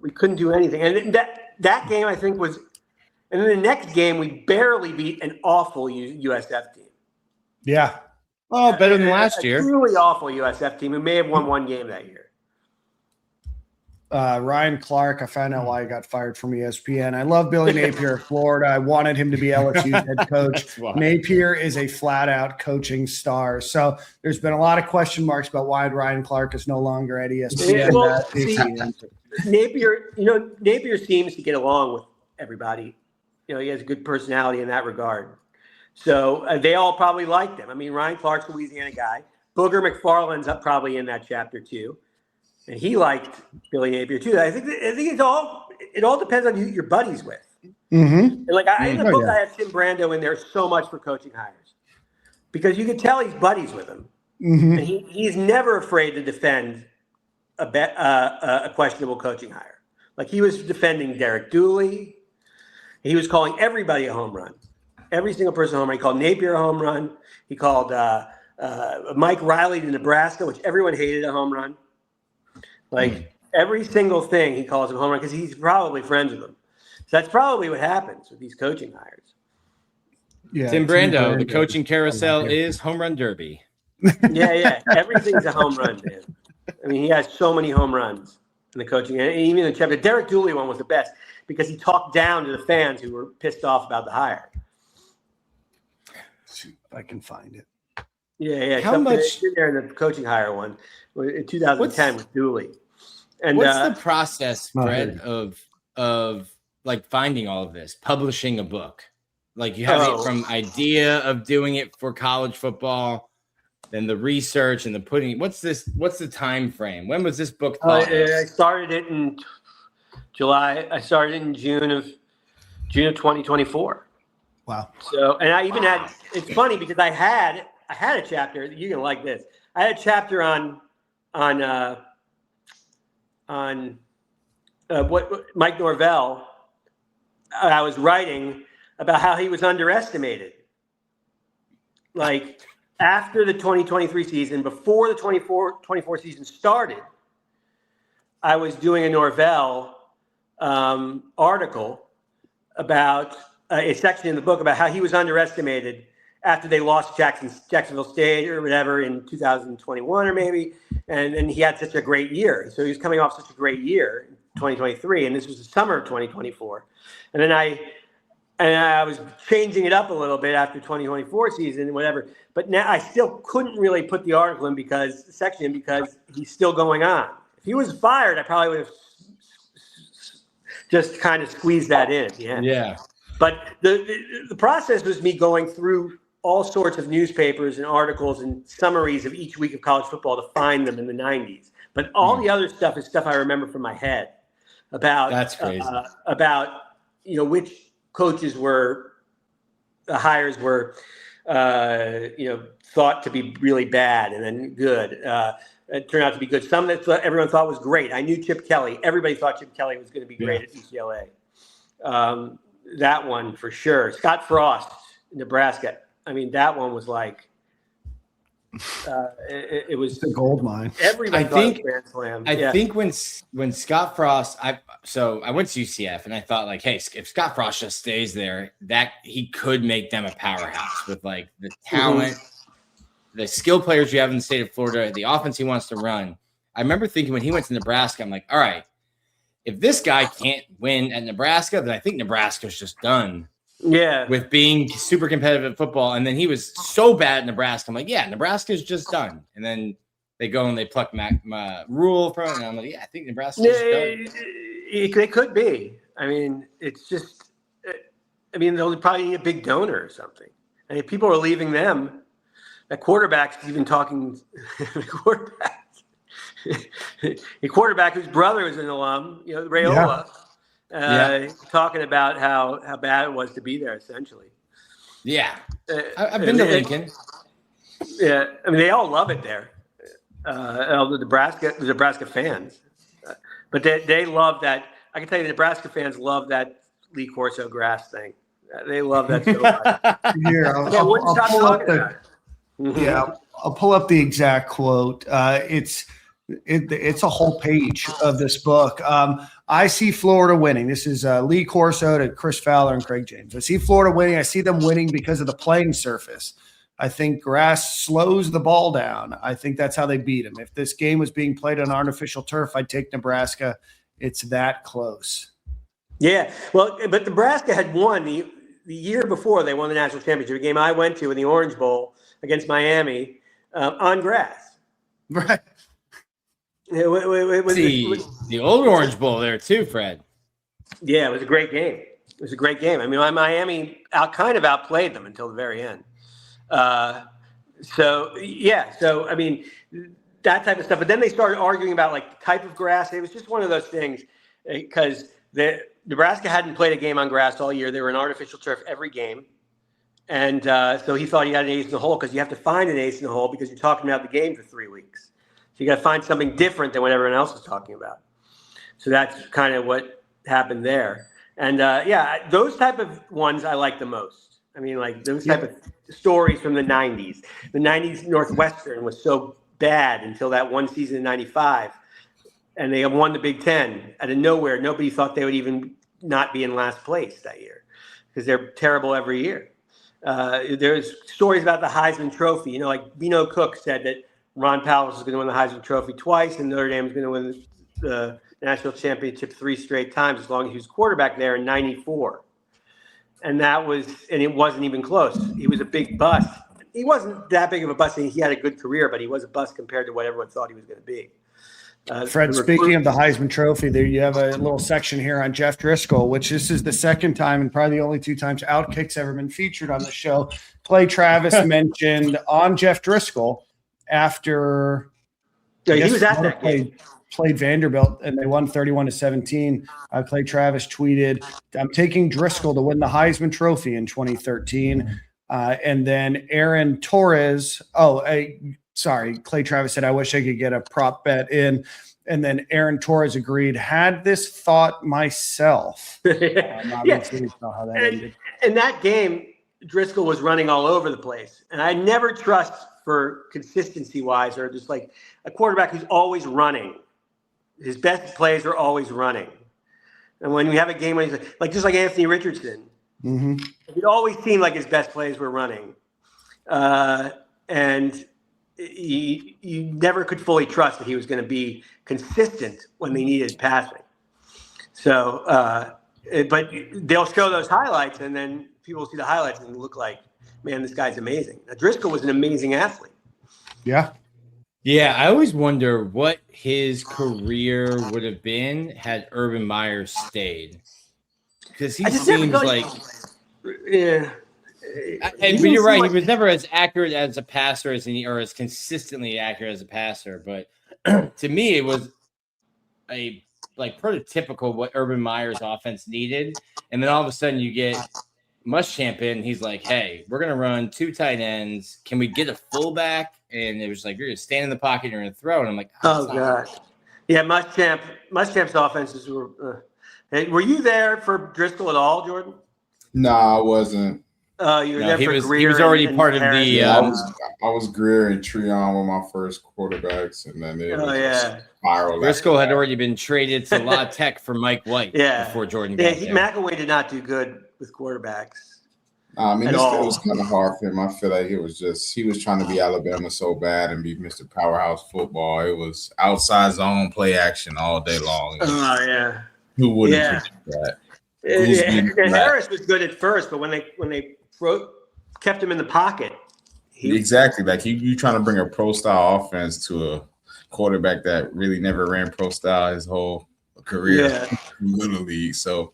We couldn't do anything. And that game, I think, was – and then the next game, we barely beat an awful USF team. Yeah. Oh, better than last year. A truly awful USF team who may have won one game that year. Ryan Clark, I found out why he got fired from ESPN. I love Billy Napier of Florida. I wanted him to be LSU's head coach. Napier is a flat-out coaching star. So there's been a lot of question marks about why Ryan Clark is no longer at ESPN. Napier seems to get along with everybody. He has a good personality in that regard. So they all probably liked him. I mean, Ryan Clark's a Louisiana guy. Booger McFarland's probably in that chapter too. And he liked Billy Napier too. I think it all depends on who you're buddies with. And like in the book, I have Tim Brando in there so much for coaching hires because you can tell he's buddies with him. And he's never afraid to defend a questionable coaching hire. Like he was defending Derek Dooley. He was calling everybody a home run. Every single person a home run. He called Napier a home run. He called Mike Riley to Nebraska, which everyone hated, a home run. Like every single thing he calls him a home run because he's probably friends with them. So that's probably what happens with these coaching hires. Yeah, Tim Brando, the coaching carousel is home run derby. Yeah. Everything's a home run, man. I mean, he has so many home runs. in the coaching, and even the chapter. Derek Dooley one was the best because he talked down to the fans who were pissed off about the hire. See if I can find it. Yeah. How much in there in the coaching hire one in 2010 with Dooley? And what's the process, Fred, of like finding all of this, publishing a book? Like you have it from idea of doing it for college football, then the research and the putting. What's the time frame? When was this book thought? I started it in July. I started in June of 2024. Wow. So, and I even had. It's funny because I had a chapter. You're gonna like this. I had a chapter on what Mike Norvell. I was writing about how he was underestimated. Like after the 2023 season, before the 24 season started, I was doing a Norvell article about a section in the book about how he was underestimated after they lost Jacksonville State or whatever in 2021 or maybe, and he had such a great year. So he was coming off such a great year in 2023, and this was the summer of 2024. And then I was changing it up a little bit after 2024 season and whatever. But now I still couldn't really put the article in because he's still going on. If he was fired, I probably would have just kind of squeezed that in. Yeah. But the process was me going through all sorts of newspapers and articles and summaries of each week of college football to find them in the 90s. But all the other stuff is stuff I remember from my head about That's crazy. About which coaches were the hires were thought to be really bad and then good. It turned out to be good. Some that everyone thought was great. I knew Chip Kelly. Everybody thought Chip Kelly was going to be great at UCLA. That one for sure. Scott Frost, Nebraska. I mean, that one was like it was the gold mine. Everybody thought it was Grand Slam. I think when Scott Frost, I went to UCF and I thought like, hey, if Scott Frost just stays there, that he could make them a powerhouse with like the talent, the skill players you have in the state of Florida, the offense he wants to run. I remember thinking when he went to Nebraska, I'm like, all right, if this guy can't win at Nebraska, then I think Nebraska's just done. Yeah, with being super competitive at football. And then he was so bad at Nebraska. I'm like, yeah, Nebraska's just done. And then they go and they pluck Rule from it. And I'm like, yeah, I think Nebraska's done. They could be. I mean, it's just, they'll probably need a big donor or something. I mean, people are leaving them. That quarterback's even talking, a quarterback whose brother was an alum, Raiola. Talking about how bad it was to be there, essentially. Yeah, I've been to Lincoln. Yeah, I mean they all love it there. All the Nebraska fans, but they love that. I can tell you, the Nebraska fans love that Lee Corso grass thing. They love that so much. Here, I'll pull up I'll pull up the exact quote. It's a whole page of this book. I see Florida winning. This is Lee Corso to Chris Fowler and Craig James. I see Florida winning. I see them winning because of the playing surface. I think grass slows the ball down. I think that's how they beat them. If this game was being played on artificial turf, I'd take Nebraska. It's that close. Yeah, well, but Nebraska had won the year before they won the national championship, a game I went to in the Orange Bowl against Miami on grass. Right. It was the old Orange Bowl there too, Fred. Yeah, it was a great game. It was a great game. I mean, Miami outplayed them until the very end. So I mean, that type of stuff. But then they started arguing about like the type of grass. It was just one of those things because Nebraska hadn't played a game on grass all year. They were in artificial turf every game. And so he thought he had an ace in the hole because you have to find an ace in the hole because you're talking about the game for 3 weeks. So you got to find something different than what everyone else is talking about. So that's kind of what happened there. And those type of ones I like the most. I mean, like those type of stories from the 90s. The 90s Northwestern was so bad until that one season in 95. And they won the Big Ten out of nowhere. Nobody thought they would even not be in last place that year because they're terrible every year. There's stories about the Heisman Trophy. Like Bino Cook said that Ron Powell is going to win the Heisman Trophy twice, and Notre Dame is going to win the national championship 3 straight times as long as he was quarterback there in 94. And it wasn't even close. He was a big bust. He wasn't that big of a bust. He had a good career, but he was a bust compared to what everyone thought he was going to be. Fred, speaking of the Heisman Trophy, there you have a little section here on Jeff Driscoll, which this is the second time and probably the only 2 times Outkick's ever been featured on the show. Clay Travis mentioned on Jeff Driscoll after he was at that game. Played Vanderbilt and they won 31-17. Clay Travis tweeted, "I'm taking Driscoll to win the Heisman Trophy in 2013." And then Aaron Torres. Clay Travis said, "I wish I could get a prop bet in." And then Aaron Torres agreed, "Had this thought myself." How that ended. In that game, Driscoll was running all over the place. And I never trust for consistency-wise or just like a quarterback who's always running. His best plays are always running. And when you have a game when he's like just like Anthony Richardson, it always seemed like his best plays were running. And you never could fully trust that he was going to be consistent when they needed passing. So, but they'll show those highlights, and then people see the highlights and look like, man, this guy's amazing. Now, Driscoll was an amazing athlete. Yeah. Yeah, I always wonder what his career would have been had Urban Meyer stayed. Because he seems like – yeah. But you're right. He was never as accurate as a passer or as consistently accurate as a passer. But to me, it was a prototypical what Urban Meyer's offense needed. And then all of a sudden, you get Muschamp in. He's like, "Hey, we're gonna run 2 tight ends. Can we get a fullback?" And it was like, "You're gonna stand in the pocket. You're gonna throw." And I'm like, "Oh god, yeah." Muschamp's offenses were. Were you there for Driscoll at all, Jordan? No, I wasn't. You were there for Greer. He was already part of the. I was Greer and Treon were my first quarterbacks, and then spiral. Driscoll had already been traded to La Tech for Mike White before Jordan. McElwain did not do good with quarterbacks. I mean, it was kind of hard for him. I feel like he was trying to be Alabama so bad and be Mr. Powerhouse football. It was outside zone play action all day long. Oh yeah. Who wouldn't do that? Harris was good at first, but when they kept him in the pocket. Exactly. Like you trying to bring a pro style offense to a quarterback that really never ran pro style his whole career in Little League. So,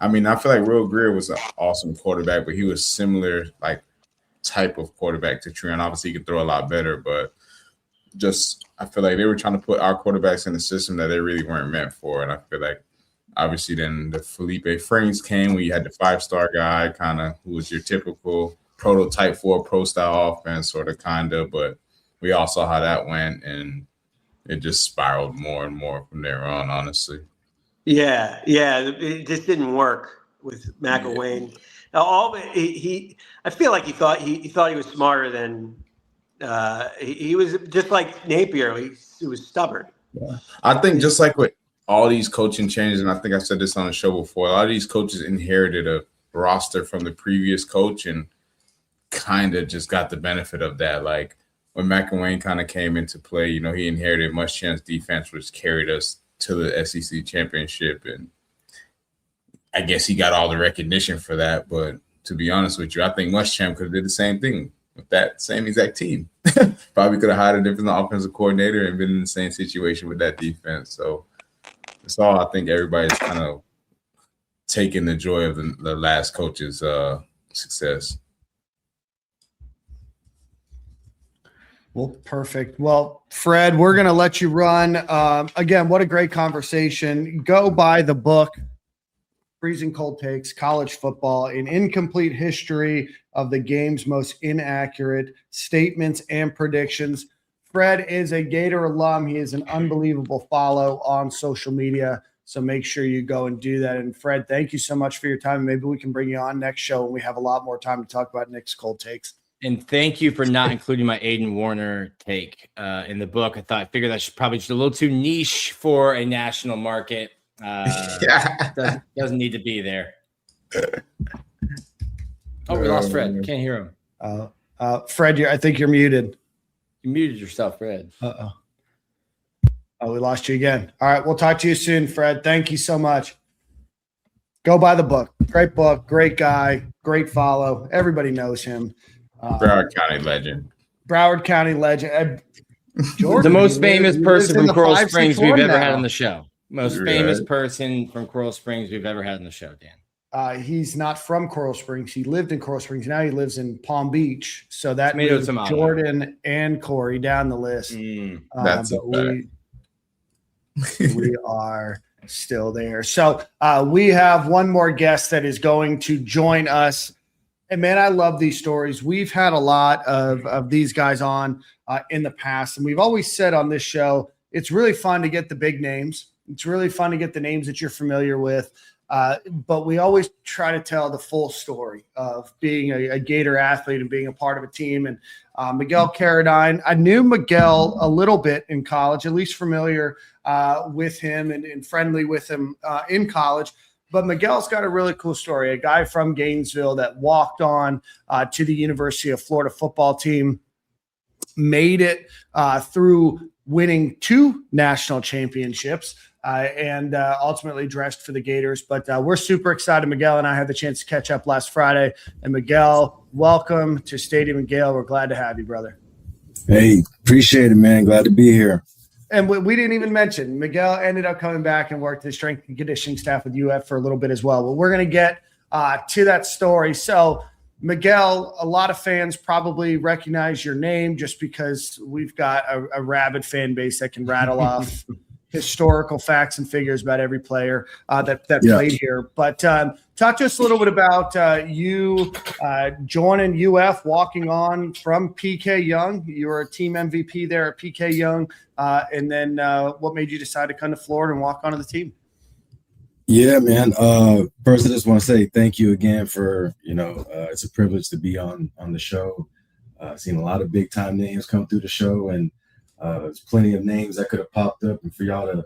I mean, I feel like Will Greer was an awesome quarterback, but he was similar like type of quarterback to Treon. Obviously, he could throw a lot better, but I feel like they were trying to put our quarterbacks in a system that they really weren't meant for. And I feel like obviously then the Felipe Franks came where you had the 5-star guy kind of who was your typical prototype for a pro-style offense but we all saw how that went, and it just spiraled more and more from there on, honestly. Yeah, it just didn't work with McElwain. I feel like he thought he was smarter than he was just like Napier. He was stubborn. Yeah. I think just like with all these coaching changes, and I think I said this on the show before, a lot of these coaches inherited a roster from the previous coach and kind of just got the benefit of that. Like when McElwain kind of came into play, he inherited Muschamp's defense, which carried us to the SEC championship. And I guess he got all the recognition for that. But to be honest with you, I think Muschamp could have did the same thing with that same exact team. Probably could have hired a different offensive coordinator and been in the same situation with that defense. So it's all, I think everybody's kind of taking the joy of the last coach's success. Well, perfect. Well, Fred, we're going to let you run. Again, what a great conversation. Go buy the book, Freezing Cold Takes, College Football, an incomplete history of the game's most inaccurate statements and predictions. Fred is a Gator alum. He is an unbelievable follow on social media, so make sure you go and do that. And Fred, thank you so much for your time. Maybe we can bring you on next show when we have a lot more time to talk about Nick's Cold Takes. And thank you for not including my Aiden Warner take in the book. I figured that's probably just a little too niche for a national market. Doesn't need to be there. Oh, we lost Fred. Can't hear him. Fred, I think you're muted. You muted yourself, Fred. Uh-oh. Oh, we lost you again. All right. We'll talk to you soon, Fred. Thank you so much. Go buy the book. Great book. Great guy. Great follow. Everybody knows him. Broward County legend. Broward County legend. Jordon, the most famous person from Coral Springs we've ever had on the show. Most famous person from Coral Springs we've ever had on the show, Dan. He's not from Coral Springs. He lived in Coral Springs. Now he lives in Palm Beach. So that moves Jordon and Corey down the list. That's we are still there. So we have one more guest that is going to join us. And man, I love these stories. We've had a lot of these guys on in the past. And we've always said on this show, it's really fun to get the big names. It's really fun to get the names that you're familiar with. But we always try to tell the full story of being a Gator athlete and being a part of a team. And Miguel Carodine, I knew Miguel a little bit in college, at least familiar with him and friendly with him in college. But Miguel's got a really cool story. A guy from Gainesville that walked on to the University of Florida football team, made it through winning 2 national championships, and ultimately dressed for the Gators. But we're super excited. Miguel and I had the chance to catch up last Friday. And Miguel, welcome to Stadium and Gale. We're glad to have you, brother. Hey, appreciate it, man. Glad to be here. And we didn't even mention, Miguel ended up coming back and worked the strength and conditioning staff with UF for a little bit as well. But we're going to get to that story. So, Miguel, a lot of fans probably recognize your name just because we've got a rabid fan base that can rattle off historical facts and figures about every player that played here. But talk to us a little bit about you joining UF, walking on from PK Young. You were a team MVP there at PK Young. And then what made you decide to come to Florida and walk onto the team? Yeah, man. First, I just want to say thank you again for, it's a privilege to be on the show. I've seen a lot of big time names come through the show, and there's plenty of names that could have popped up, and for y'all to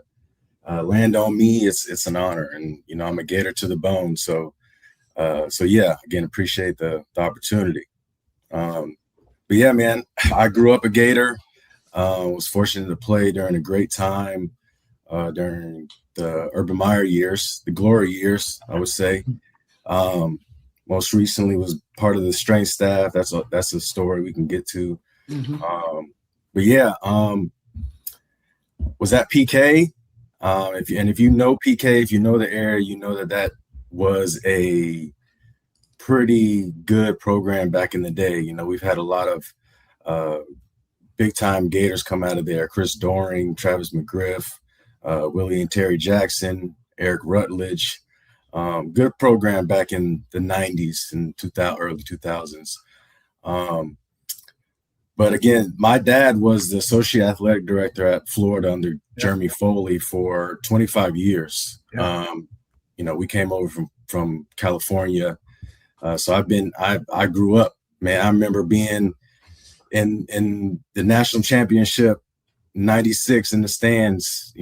land on me, it's an honor. And, I'm a Gator to the bone. So yeah, again, appreciate the opportunity. But yeah, man, I grew up a Gator. Was fortunate to play during a great time during the Urban Meyer years, the glory years, I would say. Most recently was part of the strength staff. That's a story we can get to. Mm-hmm. But yeah, was at PK. If you know PK, if you know the area, you know that was a pretty good program back in the day. We've had a lot of big time Gators come out of there. Chris Doring, Travis McGriff, Willie and Terry Jackson, Eric Rutledge. Good program back in the 90s and early 2000s. But again, my dad was the associate athletic director at Florida under Jeremy Foley for 25 years. Yeah. We came over from California. So I grew up, man. I remember being in the national championship 96 in the stands,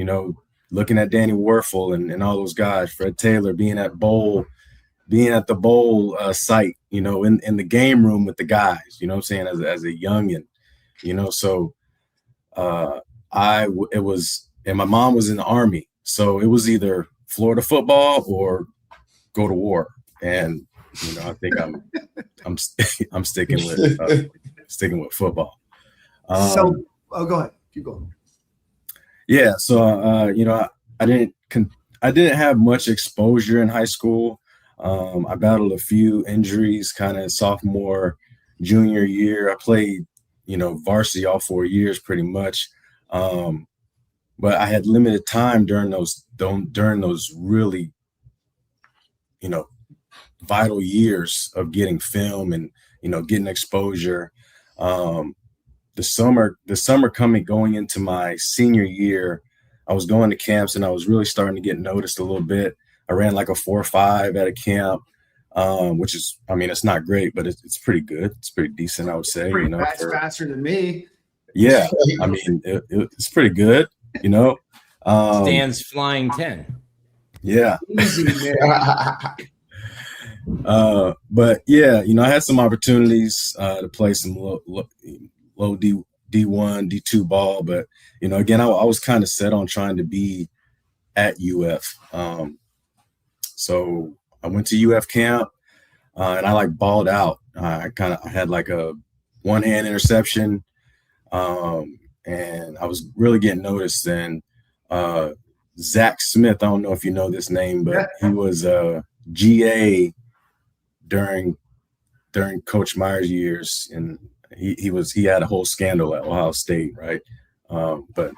looking at Danny Werfel and all those guys, Fred Taylor, being at the bowl site, in the game room with the guys, what I'm saying, as a youngin', so and my mom was in the Army, so it was either Florida football or go to war. And, I think I'm sticking with football. Go ahead. Keep going. Yeah. So, I didn't have much exposure in high school. I battled a few injuries kind of sophomore, junior year. I played, varsity all 4 years pretty much. But I had limited time during those really, vital years of getting film and, getting exposure. The summer going into my senior year, I was going to camps and I was really starting to get noticed a little bit. I ran like a 4.5 at a camp, which is, it's not great, but it's pretty good. It's pretty decent, I would say. Pretty fast, faster than me. Yeah, it's pretty good. Stan's flying 10. Yeah. Easy, man. But yeah, I had some opportunities to play some low D D1, D2 ball, but again, I was kind of set on trying to be at UF. So I went to UF camp, and I balled out. I had a one-hand interception, and I was really getting noticed. And Zach Smith, I don't know if you know this name, but he was GA during Coach Meyer's years, and he had a whole scandal at Ohio State, right? But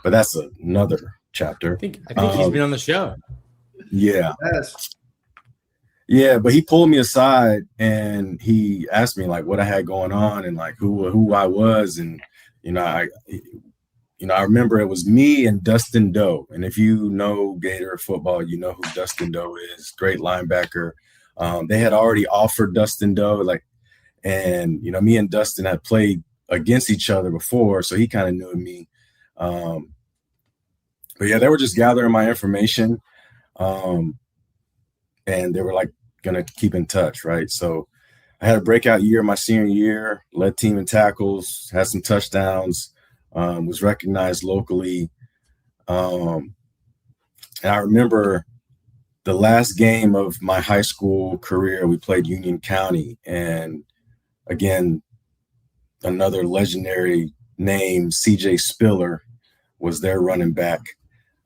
that's another chapter. I think he's been on the show. Yeah. Yes. Yeah, but he pulled me aside and he asked me what I had going on and who I was, and I remember it was me and Dustin Doe, and if you know Gator football, you know who Dustin Doe is. Great linebacker. They had already offered Dustin Doe, and me and Dustin had played against each other before, so he kind of knew me. But yeah, they were just gathering my information. And they were going to keep in touch, right? So I had a breakout year my senior year, led team in tackles, had some touchdowns, was recognized locally. And I remember the last game of my high school career, we played Union County. And again, another legendary name, CJ Spiller, was their running back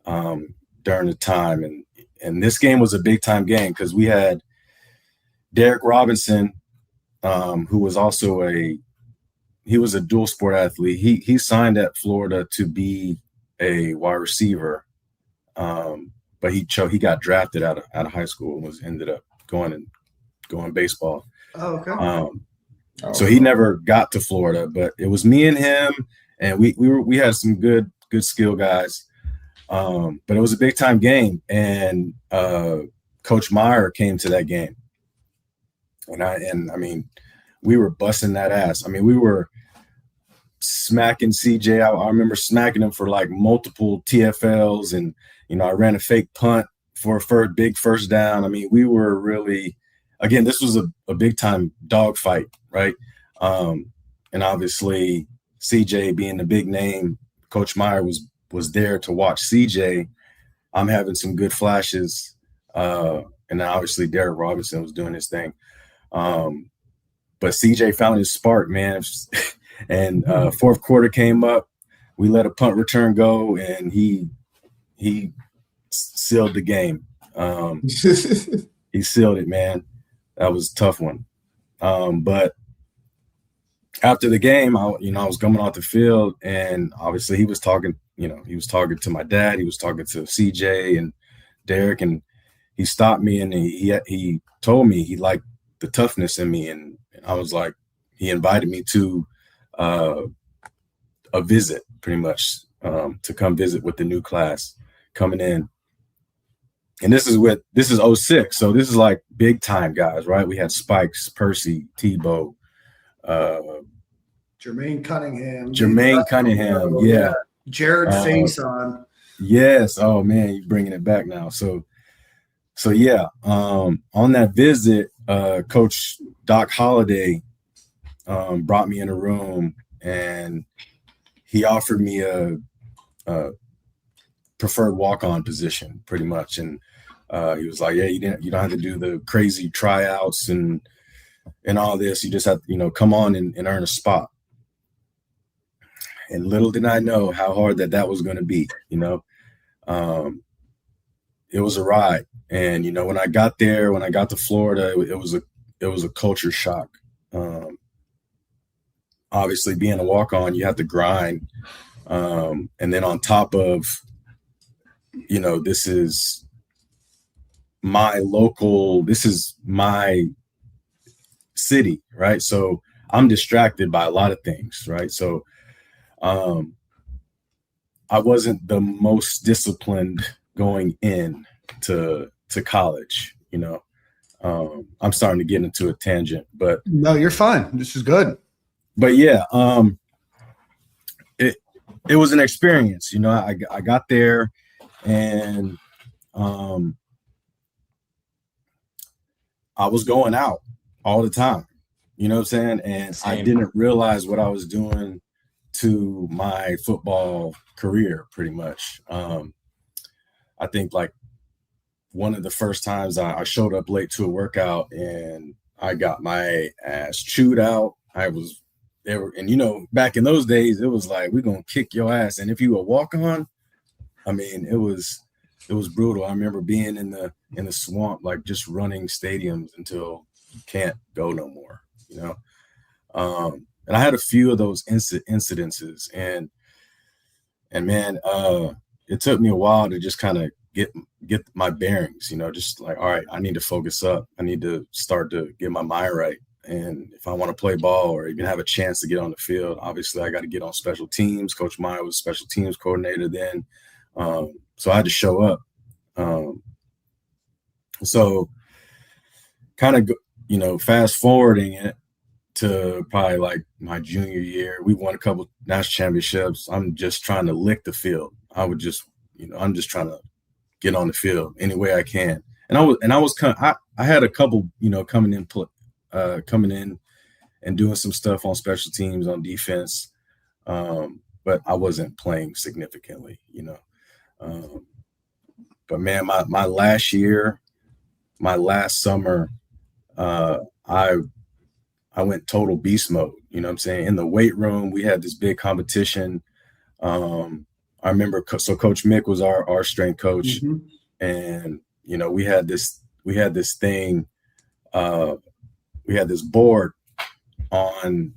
during the time. And this game was a big time game because we had Derek Robinson, who was also a dual sport athlete. He signed at Florida to be a wide receiver, but he got drafted out of high school and ended up going baseball. Oh, okay. So he never got to Florida, but it was me and him, and we had some good skill guys. But it was a big time game, and Coach Meyer came to that game, and I mean, we were busting that ass. I mean, we were smacking CJ. I remember smacking him for multiple TFLs, and I ran a fake punt for a big first down. I mean, we were really, again, this was a big time dog fight, right? And obviously CJ being the big name, Coach Meyer was there to watch CJ. I'm having some good flashes. And then obviously Derek Robinson was doing his thing. But CJ found his spark, man. And fourth quarter came up. We let a punt return go, and he sealed the game. He sealed it, man. That was a tough one. But after the game, I was coming off the field, and obviously he was talking to my dad. He was talking to CJ and Derek, and he stopped me, and he told me he liked the toughness in me. And I was like, he invited me to a visit, pretty much, to come visit with the new class coming in. And this is 06. So this is big time guys, right? We had Spikes, Percy, Tebow, Jermaine Cunningham. Yeah. Jared Faison. Yes. Oh man, you're bringing it back now. So yeah. On that visit, Coach Doc Holliday brought me in a room, and he offered me a preferred walk-on position, pretty much. And he was like, "Yeah, you don't have to do the crazy tryouts and all this. You just have to, come on and earn a spot." And little did I know how hard that was going to be. It was a ride. And when I got there, when I got to Florida, it was a culture shock. Obviously, being a walk-on, you have to grind. And then on top of, this is my city, right? So I'm distracted by a lot of things, right? So I wasn't the most disciplined going in to college, I'm starting to get into a tangent, but no, you're fine. This is good. But yeah, it was an experience, I got there, and I was going out all the time, you know what I'm saying? And Same. I didn't realize what I was doing to my football career pretty much. I think like one of the first times I showed up late to a workout and I got my ass chewed out. And back in those days, it was like, we're going to kick your ass. And if you were walk on, I mean, it was brutal. I remember being in the swamp, like just running stadiums until you can't go no more, And I had a few of those incidences, and man, it took me a while to just kind of get my bearings, just like, all right, I need to focus up. I need to start to get my mind right. And if I want to play ball or even have a chance to get on the field, obviously I got to get on special teams. Coach Meyer was special teams coordinator then. So I had to show up. So kind of, fast forwarding it to probably like my junior year, we won a couple national championships. I'm just trying to lick the field. I'm just trying to get on the field any way I can. And I had a couple, coming in and doing some stuff on special teams on defense. But I wasn't playing significantly, but man, my last year, my last summer, I went total beast mode. You know what I'm saying? In the weight room, we had this big competition. I remember, so Coach Mick was our strength coach, mm-hmm. And we had this thing. We had this board in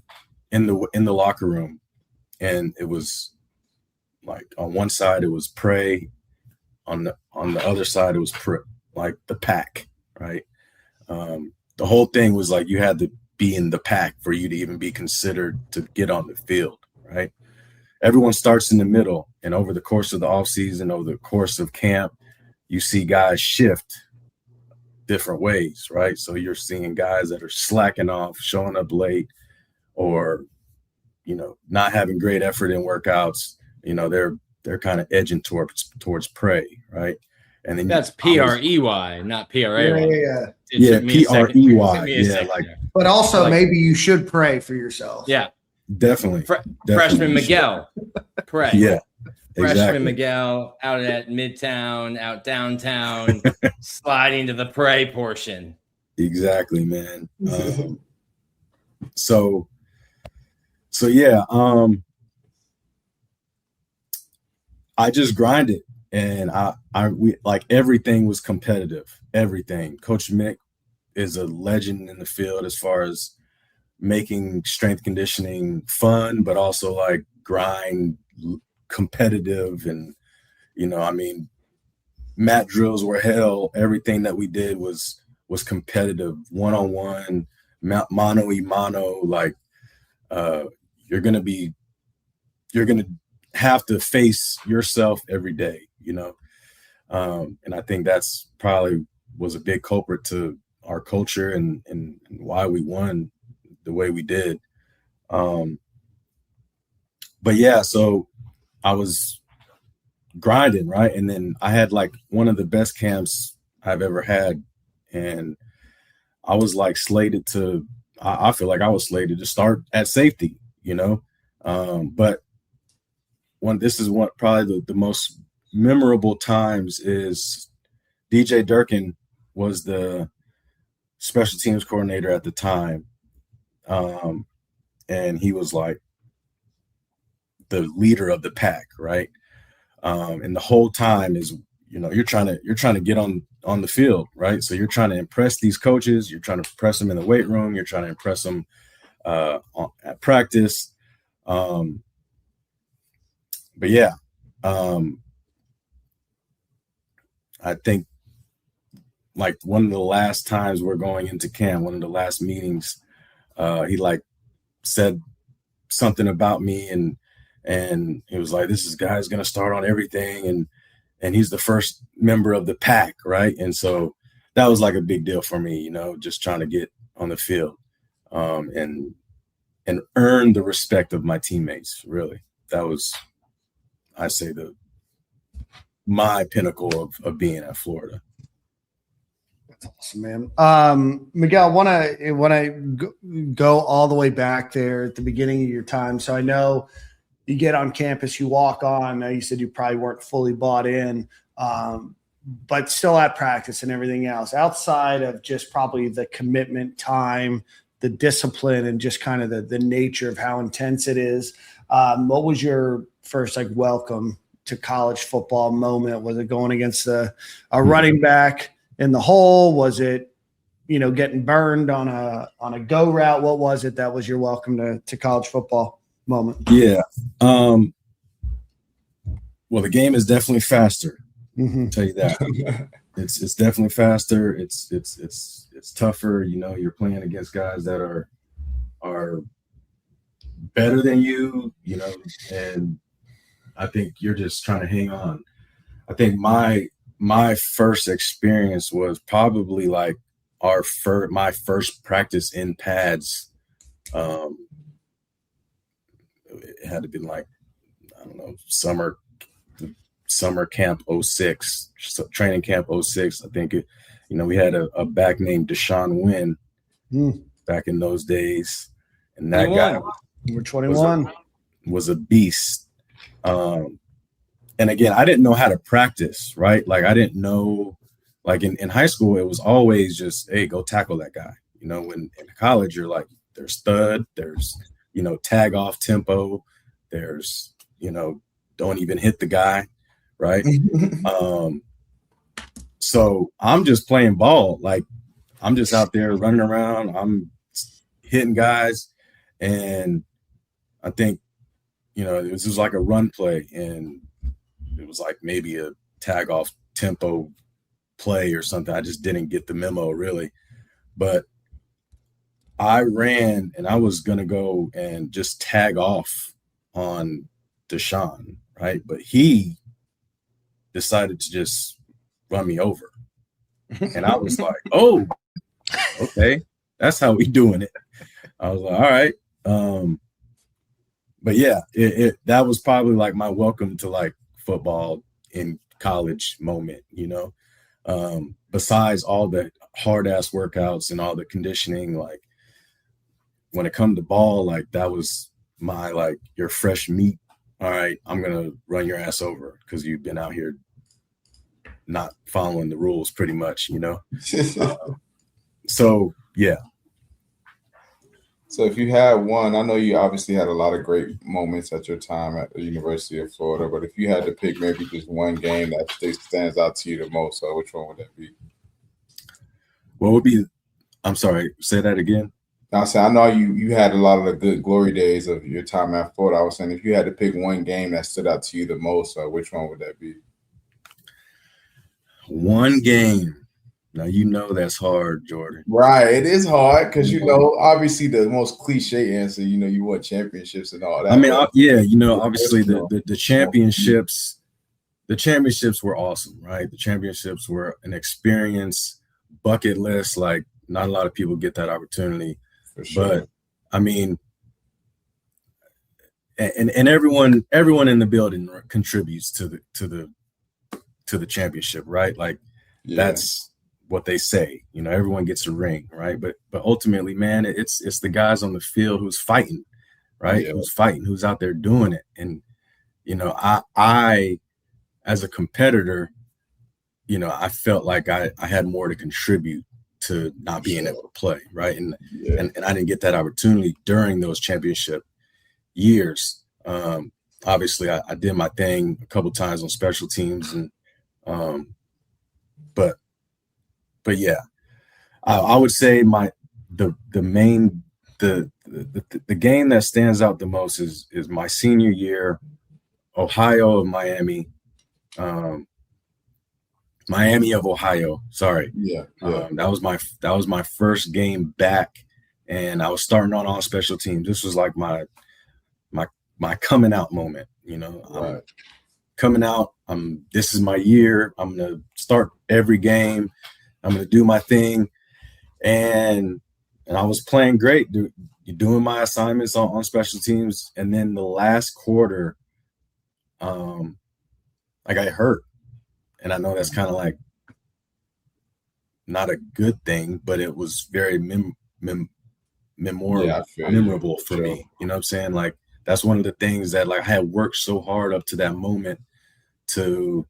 the locker room, and it was like on one side it was pray, on the other side it was like the pack, right? The whole thing was like you had to be in the pack for you to even be considered to get on the field, right? Everyone starts in the middle, and over the course of the offseason, over the course of camp, you see guys shift different ways, right? So you're seeing guys that are slacking off, showing up late, or not having great effort in workouts. They're kind of edging towards prey, right? And then that's PREY, not PRAY. Yeah, PREY. Yeah, like. But also, maybe you should pray for yourself. Yeah, definitely. Freshman Miguel, pray. Yeah, freshman exactly. Miguel out at Midtown, out downtown, sliding to the pray portion. Exactly, man. So yeah. I just grinded, and we like everything was competitive. Everything. Coach Mick is a legend in the field as far as making strength conditioning fun, but also like grind competitive. And, mat drills were hell. Everything that we did was competitive, one-on-one, mano-y-mano. Like you're going to have to face yourself every day, and I think that's probably was a big culprit to our culture and why we won the way we did. But yeah, so I was grinding, right? And then I had like one of the best camps I've ever had. And I was like slated to, I feel like I was slated to start at safety, but this is what probably the most memorable times is DJ Durkin was the special teams coordinator at the time. And he was like the leader of the pack, right? And the whole time is, you're trying to get on the field, right? So you're trying to impress these coaches, you're trying to impress them in the weight room, you're trying to impress them at practice. But yeah, I think like one of the last times we're going into camp, one of the last meetings, he like said something about me, and he was like, this guy's going to start on everything. And he's the first member of the pack. Right. And so that was like a big deal for me, just trying to get on the field, and earn the respect of my teammates. Really. That was, I say, my pinnacle of being at Florida. That's awesome, man. Miguel, want to go all the way back there at the beginning of your time. So I know you get on campus, you walk on. You said you probably weren't fully bought in, but still at practice and everything else. Outside of just probably the commitment time, the discipline, and just kind of the nature of how intense it is, what was your first welcome to college football moment? Was it going against a running back in the hole? Was it, getting burned on a go route? What was it that was your welcome to college football moment? Yeah. Well, the game is definitely faster. Mm-hmm. I'll tell you that. It's definitely faster. It's tougher. You're playing against guys that are better than you, and I think you're just trying to hang on. I think my first experience was probably like my first practice in pads. It had to be like, I don't know, summer camp 06, so training camp 06. I think we had a back named Deshaun Wynn back in those days, and that guy Number 21 was a beast. And again, I didn't know how to practice, right? Like I didn't know, like in high school, it was always just, hey, go tackle that guy. When in college, you're like, there's stud, there's, tag off tempo, there's, don't even hit the guy, right? So I'm just playing ball. Like I'm just out there running around, I'm hitting guys. And I think, it was like a run play, and it was like maybe a tag off tempo play or something. I just didn't get the memo really, but I ran and I was going to go and just tag off on Deshaun, right? But he decided to just run me over. And I was like, oh, okay, that's how we doing it. I was like, all right. But yeah, that was probably like my welcome to like football in college moment, besides all the hard ass workouts and all the conditioning, like when it come to ball, like that was my, like, your fresh meat. All right, I'm going to run your ass over because you've been out here not following the rules pretty much, So yeah. So if you had one, I know you obviously had a lot of great moments at your time at the University of Florida, but if you had to pick maybe just one game that stands out to you the most, which one would that be? What would be, I'm sorry, say that again. I know you had a lot of the good glory days of your time at Florida. I was saying if you had to pick one game that stood out to you the most, which one would that be? One game. Now, that's hard, Jordan. Right. It is hard because, obviously the most cliche answer, you won championships and all that. I mean, obviously the championships were awesome, right? The championships were an experience, bucket list. Like, not a lot of people get that opportunity. For sure. But, I mean, and everyone in the building contributes to the championship, right? Like, that's what they say, everyone gets a ring, right? But ultimately, man, it's the guys on the field who's fighting, right? Yeah. Who's fighting, who's out there doing it. And, I as a competitor, I felt like I had more to contribute to not being able to play, right? And I didn't get that opportunity during those championship years. Obviously, I did my thing a couple times on special teams, and but yeah, I would say the game that stands out the most is my senior year, Ohio of Miami, Miami of Ohio. Sorry, that was my first game back, and I was starting on all special teams. This was like my coming out moment. Right. Coming out. This is my year. I'm gonna start every game. I'm going to do my thing. And I was playing great, doing my assignments on special teams. And then the last quarter, I got hurt. And I know that's kind of like not a good thing, but it was very memorable for me. You know what I'm saying? Like, that's one of the things that like I had worked so hard up to that moment to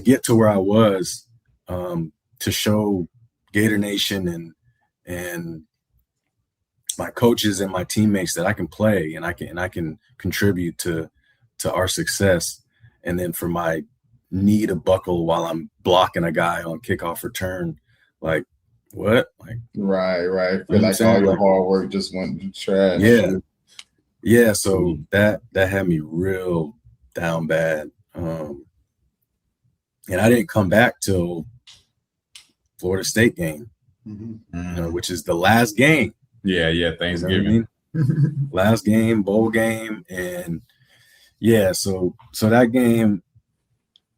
get to where I was, to show Gator Nation and my coaches and my teammates that I can play and I can contribute to our success. And then for my knee to buckle while I'm blocking a guy on kickoff return, like what? Like right. Feel like all your hard work just went to trash. Yeah. So that had me real down bad. And I didn't come back till Florida State game, which is the last game. Yeah. Thanksgiving. You know what I mean? Last game, bowl game. And so that game,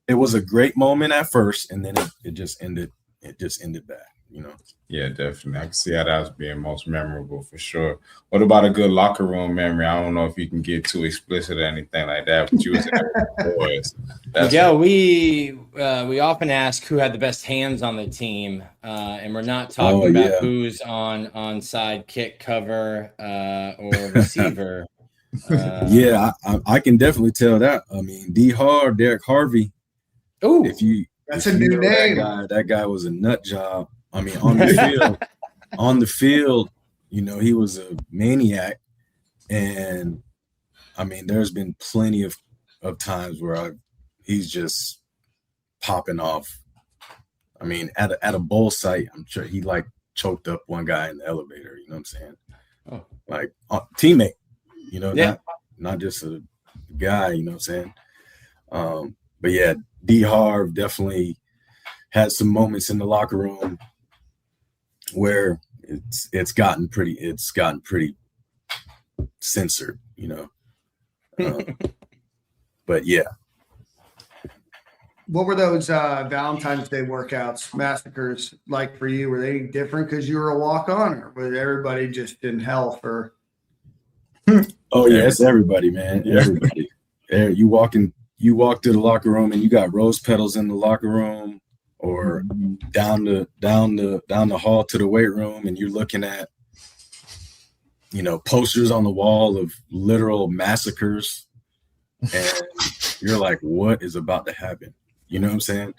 it was a great moment at first, and then it just ended bad, Yeah, definitely. I can see how that was being most memorable for sure. What about a good locker room memory? I don't know if you can get too explicit or anything like that, but you was in there with the boys. Miguel, we often ask who had the best hands on the team, and we're not talking about who's on side kick cover or receiver. I can definitely tell that. I mean, Derek Harvey. Oh, that's a new name. That guy was a nut job. I mean, on the field, he was a maniac. And I mean, there's been plenty of times where he's just popping off. I mean, at a bowl site, I'm sure he like choked up one guy in the elevator. You know what I'm saying? Oh. Like teammate, not just a guy. You know what I'm saying? But yeah, D Harv definitely had some moments in the locker room where it's gotten pretty censored, but yeah. What were those Valentine's Day workouts, massacres like for you? Were they different because you were a walk-on, or was everybody just in hell for? Oh yeah, it's everybody, man. Everybody. You walk to the locker room and you got rose petals in the locker room, or down the hall to the weight room, and you're looking at posters on the wall of literal massacres, and you're like, what is about to happen? You know what I'm saying?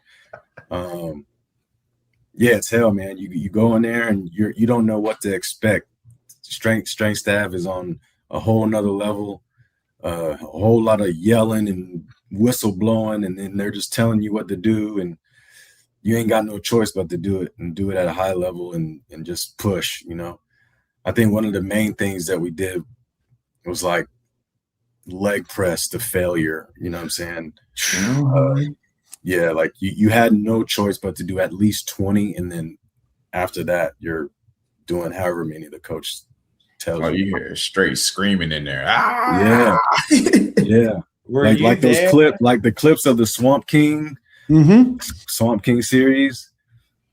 It's hell, man. You go in there and you don't know what to expect. Strength staff is on a whole nother level. A whole lot of yelling and whistle blowing, and then they're just telling you what to do, and you ain't got no choice but to do it and do it at a high level and just push. I think one of the main things that we did was like leg press to failure. You know what I'm saying? Like you had no choice but to do at least 20, and then after that you're doing however many the coach tells you. You hear straight screaming in there. Yeah. Like those clips, like the clips of the Swamp King series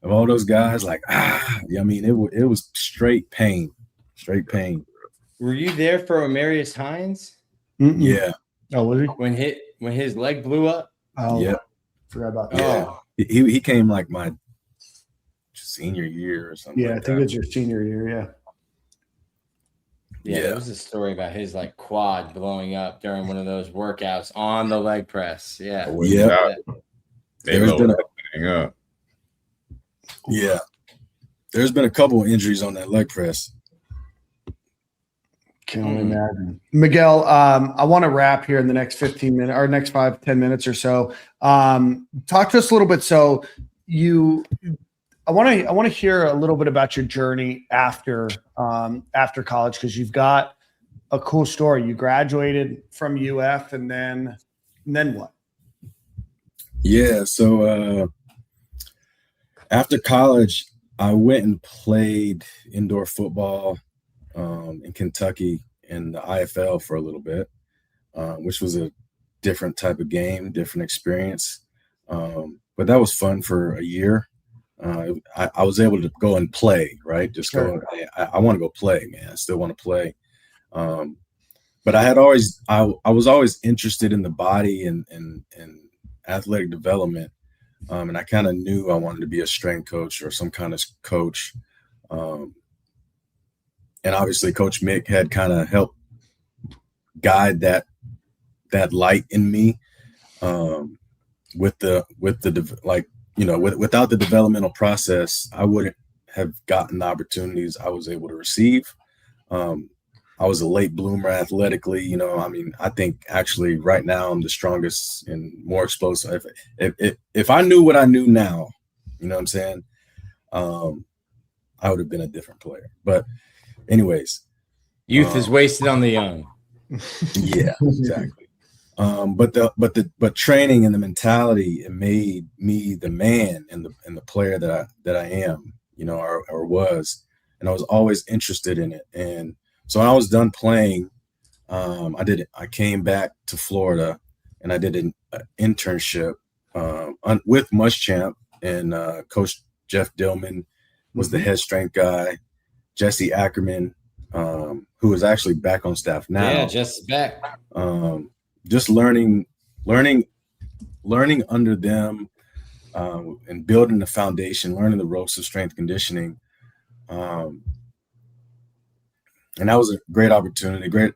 of all those guys. Like I mean, it was straight pain. Were you there for Amarius Hines? Yeah. Oh, was he? When his leg blew up? Oh, yeah. Forgot about that. Yeah. He came like my senior year or something. Yeah, I think it's your senior year. Yeah, there was a story about his like quad blowing up during one of those workouts on the leg press. Yeah. There's been a couple of injuries on that leg press. Can't imagine. Miguel, I want to wrap here in the next 15 minutes or next 5-10 minutes or so. Talk to us a little bit. So I want to hear a little bit about your journey after college, because you've got a cool story. You graduated from UF, and then what? Yeah, so after college, I went and played indoor football in Kentucky in the IFL for a little bit, which was a different type of game, different experience. But that was fun for a year. I was able to go and play, right? Just go. I want to go play, man. I still want to play. But I was always interested in the body and athletic development. And I kind of knew I wanted to be a strength coach or some kind of coach. And obviously Coach Mick had kind of helped guide that light in me. Without the developmental process, I wouldn't have gotten the opportunities I was able to receive. I was a late bloomer athletically. I think actually right now I'm the strongest and more explosive. If I knew what I knew now, you know what I'm saying? I would have been a different player. But anyways. Youth is wasted on the young. Yeah, exactly. But training and the mentality, it made me the man and the player that I am, or was. And I was always interested in it. And so when I was done playing, I came back to Florida and I did an internship with Muschamp, and Coach Jeff Dillman was the head strength guy. Jesse Ackerman, who is actually back on staff now. Yeah, Jesse's back. Just learning under them, and building the foundation, learning the ropes of strength conditioning. And that was a great opportunity, great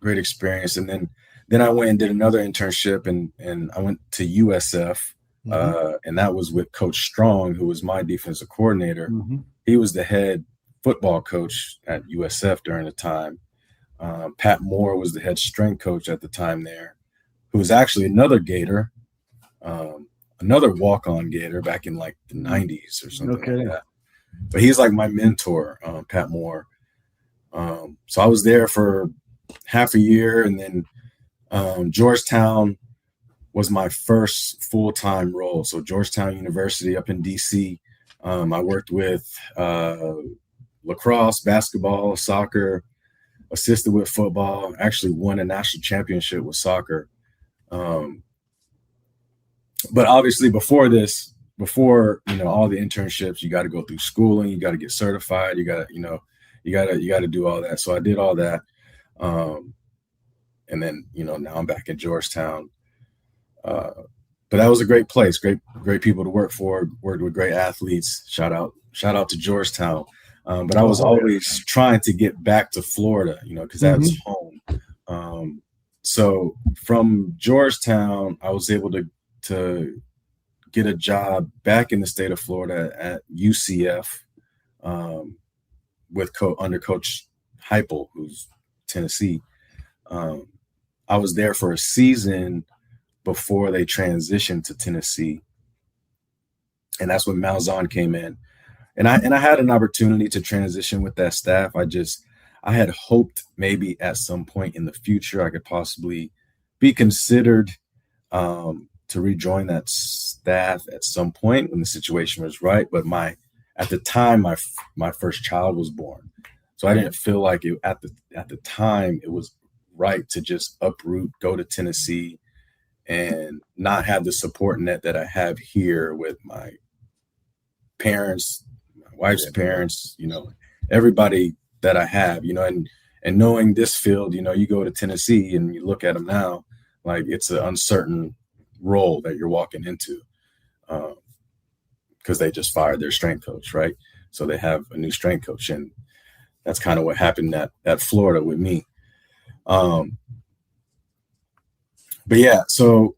experience. And then I went and did another internship, and I went to USF, and that was with Coach Strong, who was my defensive coordinator. He was the head football coach at USF during the time. Pat Moore was the head strength coach at the time there, who was actually another Gator, another walk-on Gator back in like the 90s or something like that. But he's like my mentor, Pat Moore. So I was there for half a year, and then Georgetown was my first full-time role. So Georgetown University up in DC, I worked with lacrosse, basketball, soccer, assisted with football, actually won a national championship with soccer. But obviously before all the internships, you got to go through schooling, you got to get certified, you got to do all that. So I did all that. And then, now I'm back in Georgetown. But that was a great place, great people to work for, worked with great athletes. Shout out to Georgetown. But I was always trying to get back to Florida, because that's home. So from Georgetown, I was able to get a job back in the state of Florida at UCF, under Coach Heupel, who's Tennessee. I was there for a season before they transitioned to Tennessee, and that's when Malzahn came in. And I had an opportunity to transition with that staff. I had hoped maybe at some point in the future I could possibly be considered to rejoin that staff at some point when the situation was right. But at the time my first child was born, so I didn't feel like it at the time it was right to just uproot, go to Tennessee, and not have the support net that I have here with my parents, my wife's parents, everybody that I have, and knowing this field, you go to Tennessee and you look at them now, like it's an uncertain role that you're walking into, because they just fired their strength coach, right? So they have a new strength coach, and that's kind of what happened at Florida with me. But yeah, so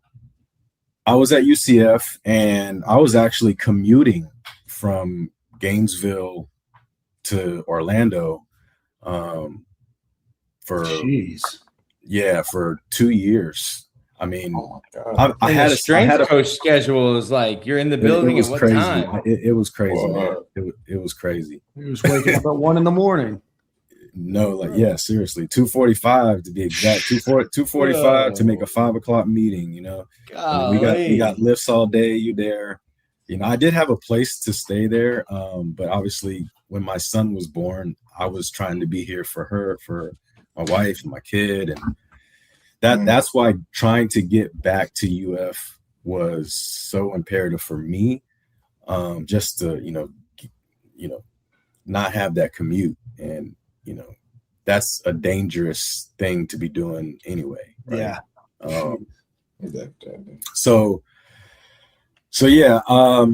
I was at UCF, and I was actually commuting from Gainesville to Orlando for 2 years. I mean, I had a strength coach schedule is like you're in the building at what crazy. time? It was crazy, man. It was crazy. He was waking up at 1 a.m. No, seriously, 2:45 to be exact. 2:45 to make a 5 o'clock meeting. We got lifts all day. You there? I did have a place to stay there, but obviously, when my son was born, I was trying to be here for her, for my wife and my kid, and that's why trying to get back to UF was so imperative for me, just to not have that commute. And that's a dangerous thing to be doing anyway. Right? Yeah. So yeah, I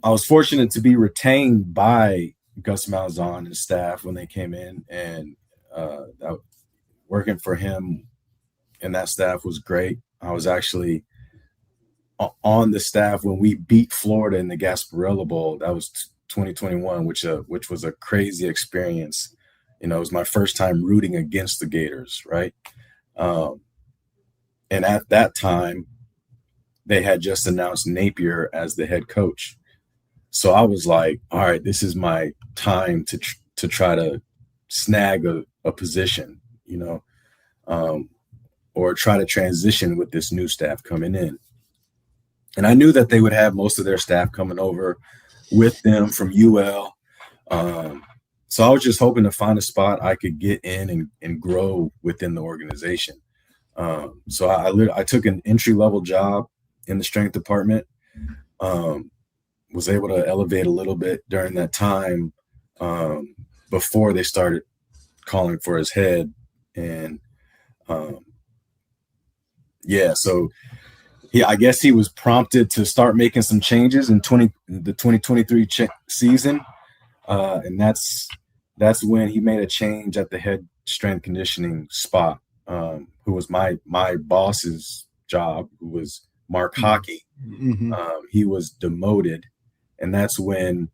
was fortunate to be retained by Gus Malzahn and staff when they came in, and working for him and that staff was great. I was actually on the staff when we beat Florida in the Gasparilla Bowl. That was 2021, which was a crazy experience. You know, it was my first time rooting against the Gators, right? And at that time, they had just announced Napier as the head coach. So I was like, all right, this is my time to try to snag a position, you know, or try to transition with this new staff coming in. And I knew that they would have most of their staff coming over with them from UL. So I was just hoping to find a spot I could get in and grow within the organization. So I took an entry-level job in the strength department, was able to elevate a little bit during that time before they started calling for his head. And so I guess he was prompted to start making some changes in the 2023 season. And that's when he made a change at the head strength conditioning spot, who was my boss's job, who was Mark Hockey. Mm-hmm. He was demoted. And that's when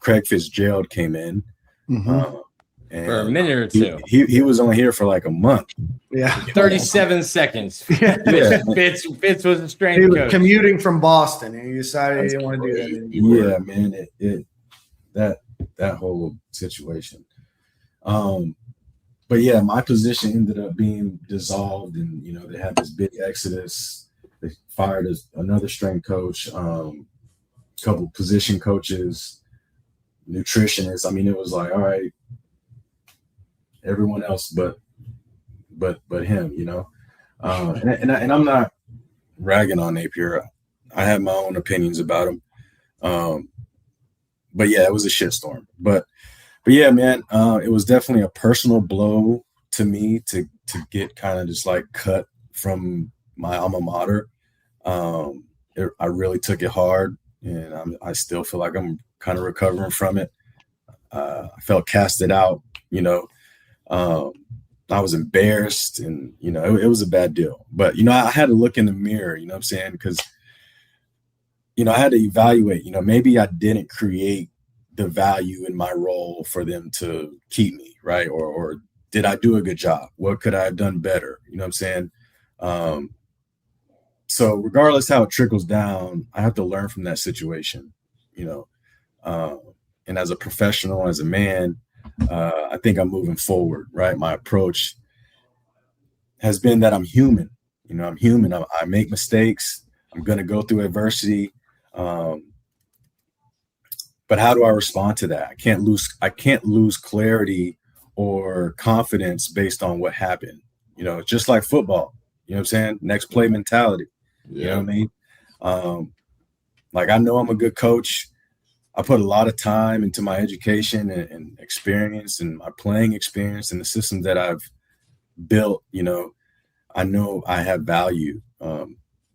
Craig Fitzgerald came in. Mm-hmm. And for a minute or two. He was only here for like a month. Yeah. 37 seconds. Yeah. Fitz was a strength He was coach. commuting from Boston, and he decided he didn't want to do that anymore. Yeah, man. That whole situation. But yeah, my position ended up being dissolved, and you know, they had this big exodus. They fired another strength coach, couple position coaches, nutritionists. I mean, it was like, all right, everyone else but him, you know. And I'm not ragging on Napier. I have my own opinions about him. But yeah, it was a shitstorm. But yeah, man, it was definitely a personal blow to me to get kind of just like cut from my alma mater. I really took it hard, and I still feel like I'm kind of recovering from it. I felt casted out, you know. I was embarrassed, and you know, it was a bad deal. But you know, I had to look in the mirror, you know what I'm saying? Because you know, I had to evaluate, you know, maybe I didn't create the value in my role for them to keep me, right? Or did I do a good job? What could I have done better? You know what I'm saying? So regardless how it trickles down, I have to learn from that situation, you know. And as a professional, as a man, I think I'm moving forward, right? My approach has been that I'm human. You know, I'm human. I make mistakes. I'm going to go through adversity. But how do I respond to that? I can't lose clarity or confidence based on what happened. You know, just like football, you know what I'm saying? Next play mentality. Yeah. You know what I mean? Like, I know I'm a good coach. I put a lot of time into my education and experience and my playing experience and the system that I've built. You know I have value,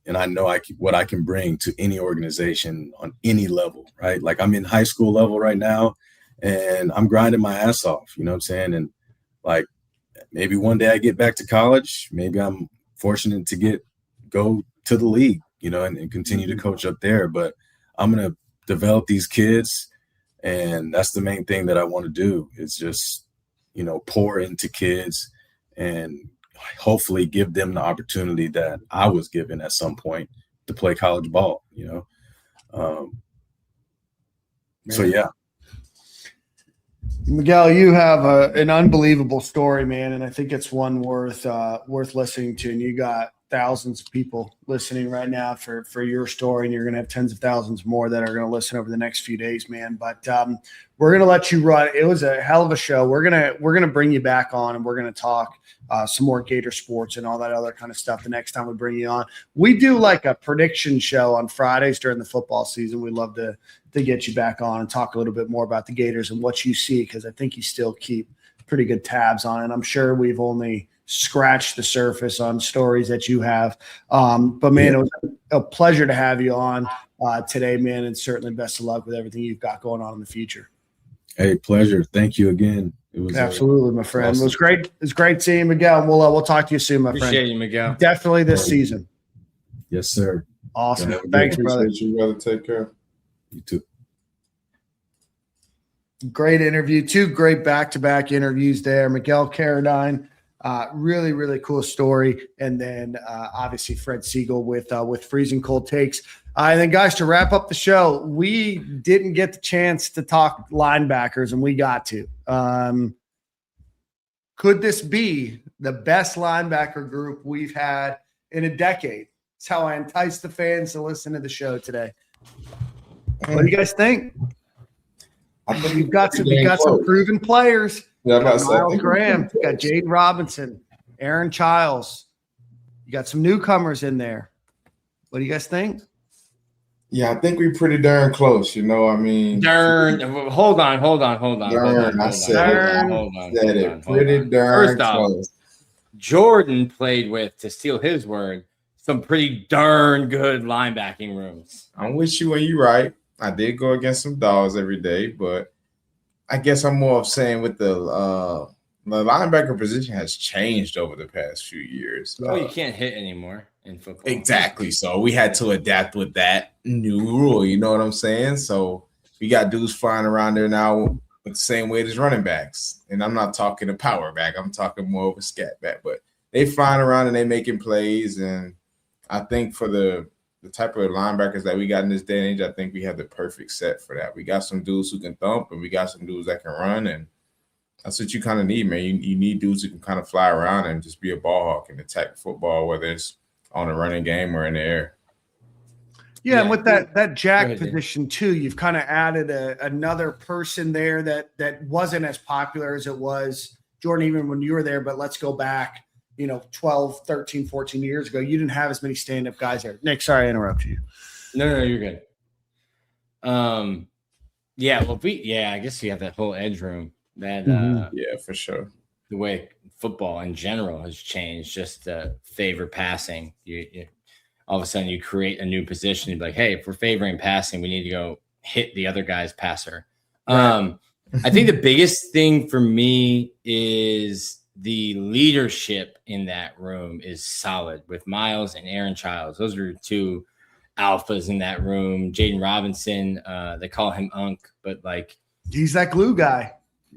and I know what I can bring to any organization on any level, right? Like, I'm in high school level right now, and I'm grinding my ass off, you know what I'm saying? And like, maybe one day I get back to college. Maybe I'm fortunate to go to the league, you know, and continue to coach up there. But I'm going to develop these kids, and that's the main thing that I want to do, is just, you know, pour into kids and hopefully give them the opportunity that I was given at some point to play college ball, you know. So yeah. Miguel, you have an unbelievable story, man, and I think it's one worth listening to. And you got thousands of people listening right now for your story, and you're going to have tens of thousands more that are going to listen over the next few days, man. But we're going to let you run. It was a hell of a show. We're going to bring you back on, and we're going to talk some more Gator sports and all that other kind of stuff the next time we bring you on. We do like a prediction show on Fridays during the football season. We'd love to get you back on and talk a little bit more about the Gators and what you see, because I think you still keep pretty good tabs on it. I'm sure we've only scratched the surface on stories that you have. But man, It was a pleasure to have you on today, man, and certainly best of luck with everything you've got going on in the future. Hey, pleasure. Thank you again. It was Absolutely, my friend. awesome. It was great. It was great seeing you, Miguel. We'll talk to you soon, my Appreciate friend. you, Miguel. Definitely this season. Yes, sir. Awesome. Have a good Thanks, one. brother. Appreciate you, brother. Take care. You too. Great interview. 2 great back-to-back interviews there. Miguel Carodine, really, really cool story. And then obviously Fred Segal with freezing cold takes. And then, guys, to wrap up the show, we didn't get the chance to talk linebackers, and we got to. Could this be the best linebacker group we've had in a decade? That's how I entice the fans to listen to the show today. What do you guys think? I think You've got some proven players. Yeah, I'm about to say, I Miles think Graham, we're you got Jaden Robinson, Aaron Childs. You got some newcomers in there. What do you guys think? Yeah, I think we're pretty darn close. You know, I mean, Darn. Hold on. darn. I said it. Pretty darn First off, close. Jordan played with, to steal his word, some pretty darn good linebacking rooms. I'm with you when you're right. I did go against some dogs every day, but I guess I'm more of saying with the linebacker position has changed over the past few years. Well, you can't hit anymore in football. Exactly. So we had to adapt with that new rule. You know what I'm saying? So we got dudes flying around there now with the same weight as running backs. And I'm not talking a power back. I'm talking more of a scat back. But they flying around and they making plays. And I think for the type of linebackers that we got in this day and age, I think we have the perfect set for that. We got some dudes who can thump, and we got some dudes that can run, and that's what you kind of need, man. You need dudes who can kind of fly around and just be a ball hawk and attack football, whether it's on a running game or in the air. Yeah, and with that jack position too, you've kind of added another person there that wasn't as popular as it was, Jordan, even when you were there. But let's go back, 12, 13, 14 years ago. You didn't have as many stand-up guys there. Nick, sorry I interrupted you. No, you're good. I guess you have that whole edge room. That yeah, for sure. The way football in general has changed, just to favor passing. You all of a sudden you create a new position. You're like, hey, if we're favoring passing, we need to go hit the other guy's passer. Right. I think the biggest thing for me is the leadership in that room is solid with Miles and Aaron Childs. Those are 2 alphas in that room. Jaden Robinson, they call him Unk, but like he's that glue guy.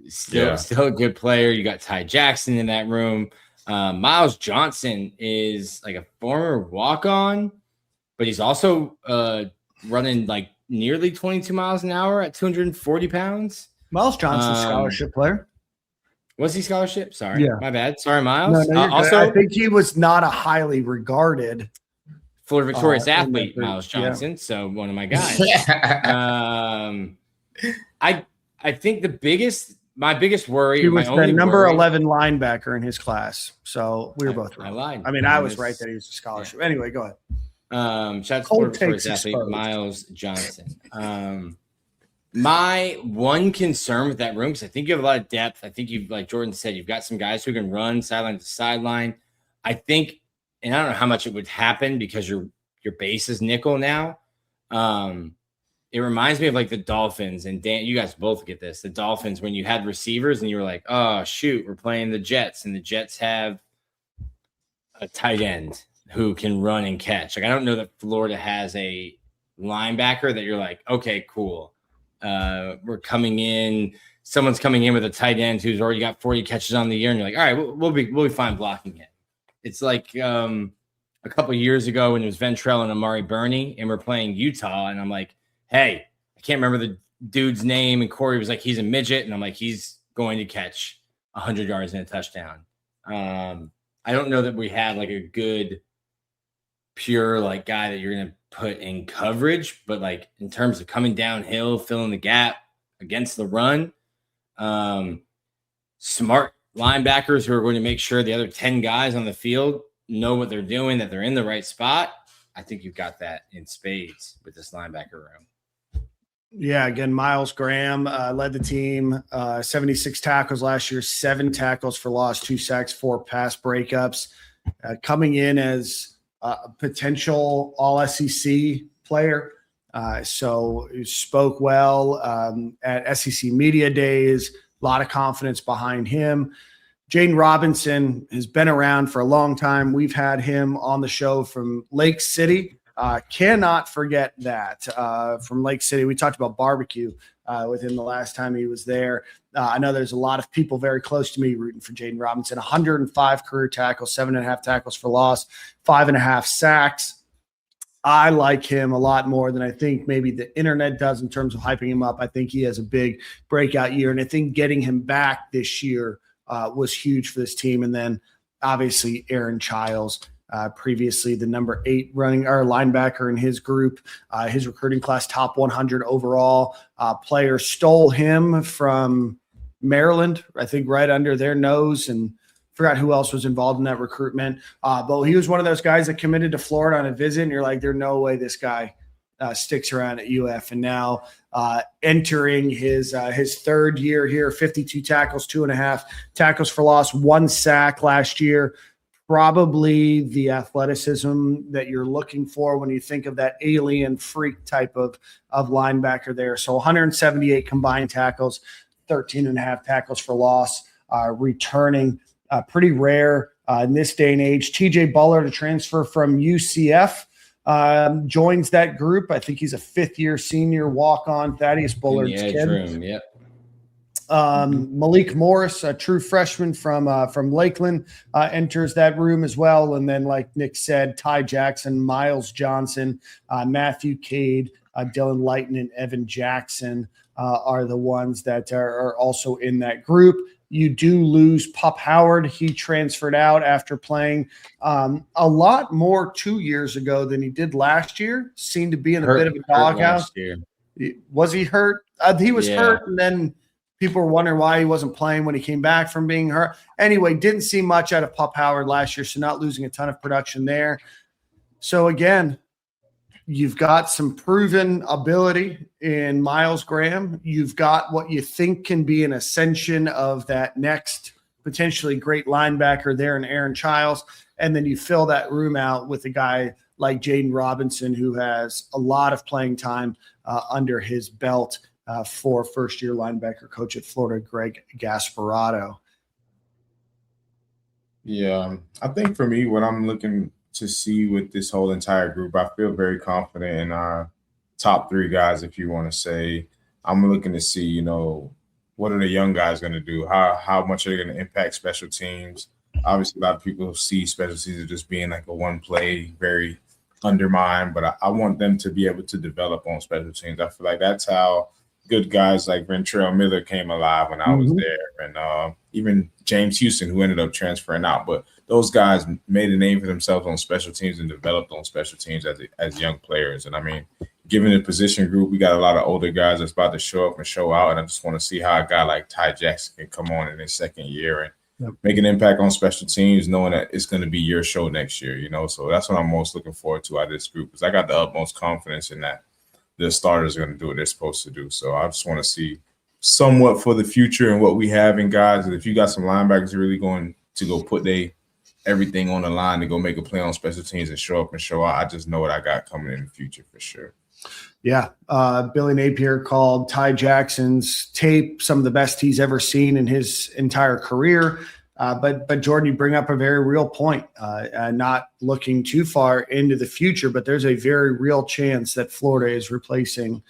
Still a good player. You got Ty Jackson in that room. Miles Johnson is like a former walk-on, but he's also running like nearly 22 miles an hour at 240 pounds. Miles Johnson, scholarship player. Was he scholarship? Sorry. My bad. Sorry, Miles. No, also, I think he was not a highly regarded Florida Victorious athlete, Miles Johnson. Yeah. So one of my guys. I think my biggest worry. He was the number 11 linebacker in his class. So we were both right. I lied. I mean, I was right that he was a scholarship. Yeah. Anyway, go ahead. Shout out to Florida Victorious athlete Miles Johnson. My one concern with that room, because I think you have a lot of depth. I think you've, like Jordan said, you've got some guys who can run sideline to sideline. I think, and I don't know how much it would happen because your base is nickel now. It reminds me of like the Dolphins, and Dan, you guys both get this. The Dolphins, when you had receivers and you were like, oh, shoot, we're playing the Jets, and the Jets have a tight end who can run and catch. Like, I don't know that Florida has a linebacker that you're like, okay, cool. We're coming in. Someone's coming in with a tight end who's already got 40 catches on the year, and you're like, all right, we'll be fine blocking it. It's like a couple of years ago when it was Ventrell and Amari Burney, and we're playing Utah, and I'm like, hey, I can't remember the dude's name, and Corey was like, he's a midget, and I'm like, he's going to catch 100 yards and a touchdown. I don't know that we had like a good pure like guy that you're going to put in coverage, but like in terms of coming downhill, filling the gap against the run, smart linebackers who are going to make sure the other 10 guys on the field know what they're doing, that they're in the right spot. I think you've got that in spades with this linebacker room. Yeah, again, Miles Graham led the team, 76 tackles last year, 7 tackles for loss, 2 sacks, 4 pass breakups, coming in as a potential all-SEC player. So he spoke well at SEC Media Days, A lot of confidence behind him. Jaden Robinson has been around for a long time. We've had him on the show from Lake City. Cannot forget that from Lake City. We talked about barbecue with him the last time he was there. I know there's a lot of people very close to me rooting for Jaden Robinson. 105 career tackles, 7.5 tackles for loss, 5.5 sacks. I like him a lot more than I think maybe the internet does in terms of hyping him up. I think he has a big breakout year, and I think getting him back this year was huge for this team. And then obviously Aaron Childs, previously the number 8 running or linebacker in his group, his recruiting class, top 100 overall. Player stole him from Maryland, I think right under their nose, and forgot who else was involved in that recruitment. But he was one of those guys that committed to Florida on a visit, and you're like, there's no way this guy sticks around at UF. And now entering his third year here, 52 tackles, 2.5 tackles for loss, 1 sack last year. Probably the athleticism that you're looking for when you think of that alien freak type of linebacker there. So 178 combined tackles, 13.5 tackles for loss, returning. Pretty rare in this day and age. TJ Buller, to transfer from UCF, joins that group. I think he's a 5th-year senior walk-on, Thaddeus Bullard's kid. Yep. Malik Morris, a true freshman from Lakeland, enters that room as well. And then, like Nick said, Ty Jackson, Miles Johnson, Matthew Cade, Dylan Lighton, and Evan Jackson are the ones that are also in that group. You do lose Pup Howard. He transferred out after playing a lot more 2 years ago than he did last year. Seemed to be in a bit of a doghouse. Was he hurt? He was hurt, and then people were wondering why he wasn't playing when he came back from being hurt. Anyway, didn't see much out of Pup Howard last year, so not losing a ton of production there. So, again, you've got some proven ability in Miles Graham. You've got what you think can be an ascension of that next potentially great linebacker there in Aaron Childs. And then you fill that room out with a guy like Jaden Robinson, who has a lot of playing time under his belt for first-year linebacker coach at Florida, Greg Gasparotto. Yeah, I think for me, what I'm looking to see with this whole entire group, I feel very confident in our top 3 guys, if you want to say. I'm looking to see, what are the young guys going to do? How much are they going to impact special teams? Obviously, a lot of people see special teams as just being like a one-play, very undermined, but I want them to be able to develop on special teams. I feel like that's how good guys like Ventrell Miller came alive when I was there, and even James Houston, who ended up transferring out. But those guys made a name for themselves on special teams and developed on special teams as young players. And I mean, given the position group, we got a lot of older guys that's about to show up and show out. And I just want to see how a guy like Ty Jackson can come on in his second year and make an impact on special teams, knowing that it's going to be your show next year, So that's what I'm most looking forward to out of this group, because I got the utmost confidence in that the starters are going to do what they're supposed to do. So I just want to see somewhat for the future and what we have in guys. And if you got some linebackers really going to go put everything on the line to go make a play on special teams and show up and show out, I just know what I got coming in the future for sure. Yeah. Billy Napier called Ty Jackson's tape some of the best he's ever seen in his entire career. But Jordan, you bring up a very real point, not looking too far into the future, but there's a very real chance that Florida is replacing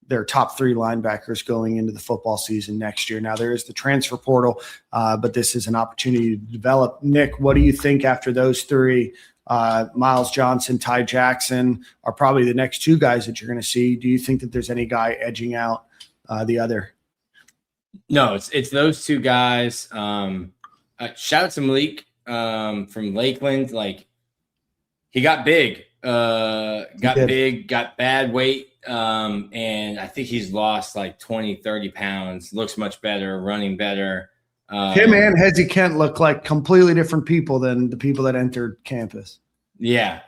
their top 3 linebackers going into the football season next year. Now, there is the transfer portal, but this is an opportunity to develop. Nick, what do you think after those 3, Miles Johnson, Ty Jackson, are probably the next 2 guys that you're going to see? Do you think that there's any guy edging out the other? No, it's those 2 guys. Shout out to Malik from Lakeland. Like, he got big, got bad weight. And I think he's lost like 20, 30 pounds, looks much better, running better. Him and Hezzy Kent look like completely different people than the people that entered campus. Yeah.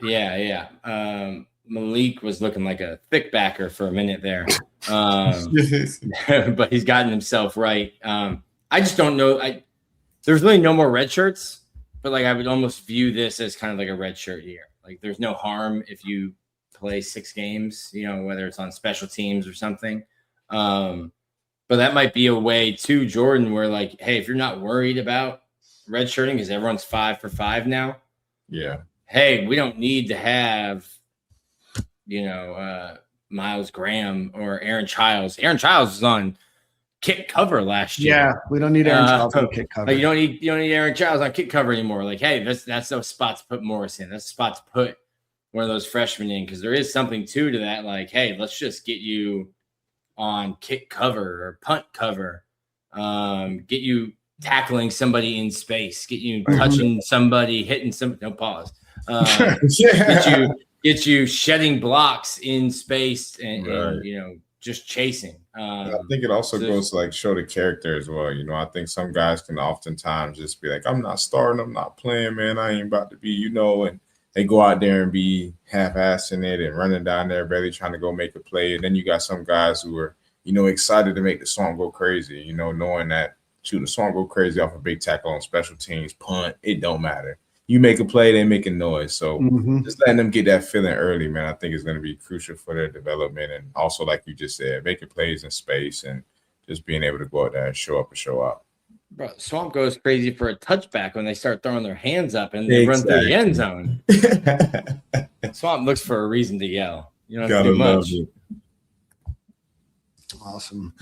Malik was looking like a thick backer for a minute there. But he's gotten himself right. I just don't know. There's really no more red shirts, but like I would almost view this as kind of like a red shirt year. Like there's no harm if you play 6 games, whether it's on special teams or something. But that might be a way too, Jordan, where like, hey, if you're not worried about redshirting because everyone's 5 for 5 now. Yeah. Hey, we don't need to have, Miles Graham or Aaron Childs. Aaron Childs was on kick cover last year. Yeah, we don't need Aaron Childs on kick cover. Like you don't need Aaron Childs on kick cover anymore. Like, hey, that's a spot to put Morris in. That's a spot to put one of those freshmen in, because there is something to that. Like, hey, let's just get you on kick cover or punt cover, get you tackling somebody in space, get you touching somebody, hitting some. No pause. Get you shedding blocks in space and just chasing. I think it also goes to like show the character as well. I think some guys can oftentimes just be like, I'm not starting, I'm not playing, man. I ain't about to be, and they go out there and be half-assing it and running down there, barely trying to go make a play. And then you got some guys who are, excited to make the Swamp go crazy, knowing that, the Swamp go crazy off a big tackle on special teams, punt, it don't matter. You make a play, they make a noise. So just letting them get that feeling early, man, I think is going to be crucial for their development. And also, like you just said, making plays in space and just being able to go out there and show up and show out. Bro, Swamp goes crazy for a touchback when they start throwing their hands up and they run through the end zone. Swamp looks for a reason to yell. You don't have to do much. Awesome.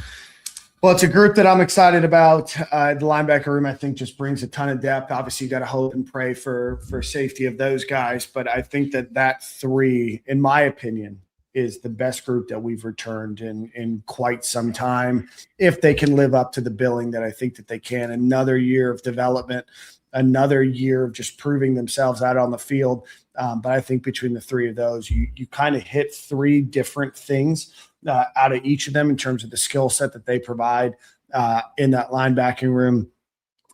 Well, it's a group that I'm excited about. The linebacker room, I think, just brings a ton of depth. Obviously, you got to hope and pray for safety of those guys. But I think that three, in my opinion, is the best group that we've returned in quite some time. If they can live up to the billing that I think that they can. Another year of development, another year of just proving themselves out on the field. But I think between the three of those, you kind of hit three different things out of each of them in terms of the skill set that they provide in that linebacking room.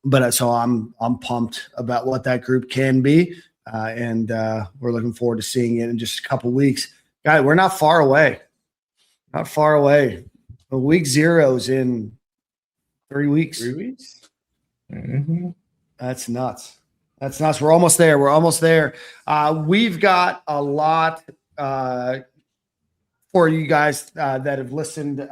But so I'm pumped about what that group can be. And we're looking forward to seeing it in just a couple weeks. Guys, we're not far away. Not far away. Week 0's in 3 weeks. 3 weeks? Mm-hmm. That's nuts. That's nuts. We're almost there. We've got a lot for you guys that have listened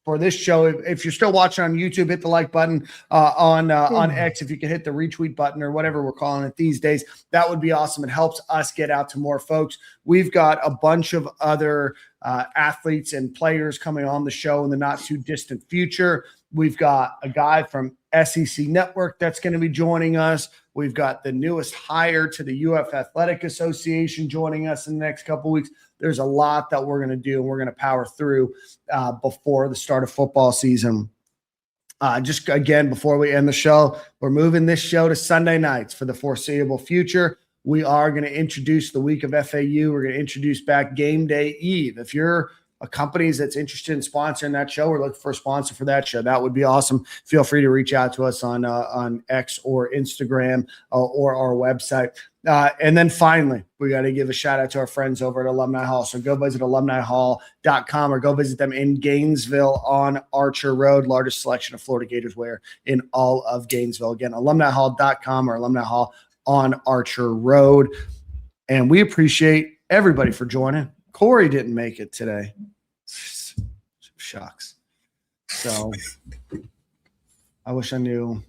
for this show. If you're still watching on YouTube, hit the like button on X. If you can hit the retweet button or whatever we're calling it these days, that would be awesome. It helps us get out to more folks. We've got a bunch of other athletes and players coming on the show in the not too distant future. We've got a guy from SEC Network that's going to be joining us. We've got the newest hire to the UF Athletic Association joining us in the next couple of weeks. There's a lot that we're going to do, and we're going to power through before the start of football season. Just again, before we end the show, we're moving this show to Sunday nights for the foreseeable future. We are going to introduce the week of FAU. We're going to introduce back Game Day Eve. If you're a company that's interested in sponsoring that show or looking for a sponsor for that show, that would be awesome. Feel free to reach out to us on X or Instagram or our website. And then finally, we got to give a shout out to our friends over at Alumni Hall. So go visit alumnihall.com or go visit them in Gainesville on Archer Road, largest selection of Florida Gators wear in all of Gainesville. Again, alumnihall.com or Alumni Hall on Archer Road. And we appreciate everybody for joining. Corey didn't make it today. Shucks. So I wish I knew.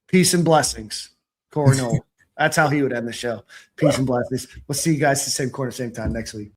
Peace and blessings, Corey Noel. That's how he would end the show. Peace and blessings. We'll see you guys the same quarter, same time next week.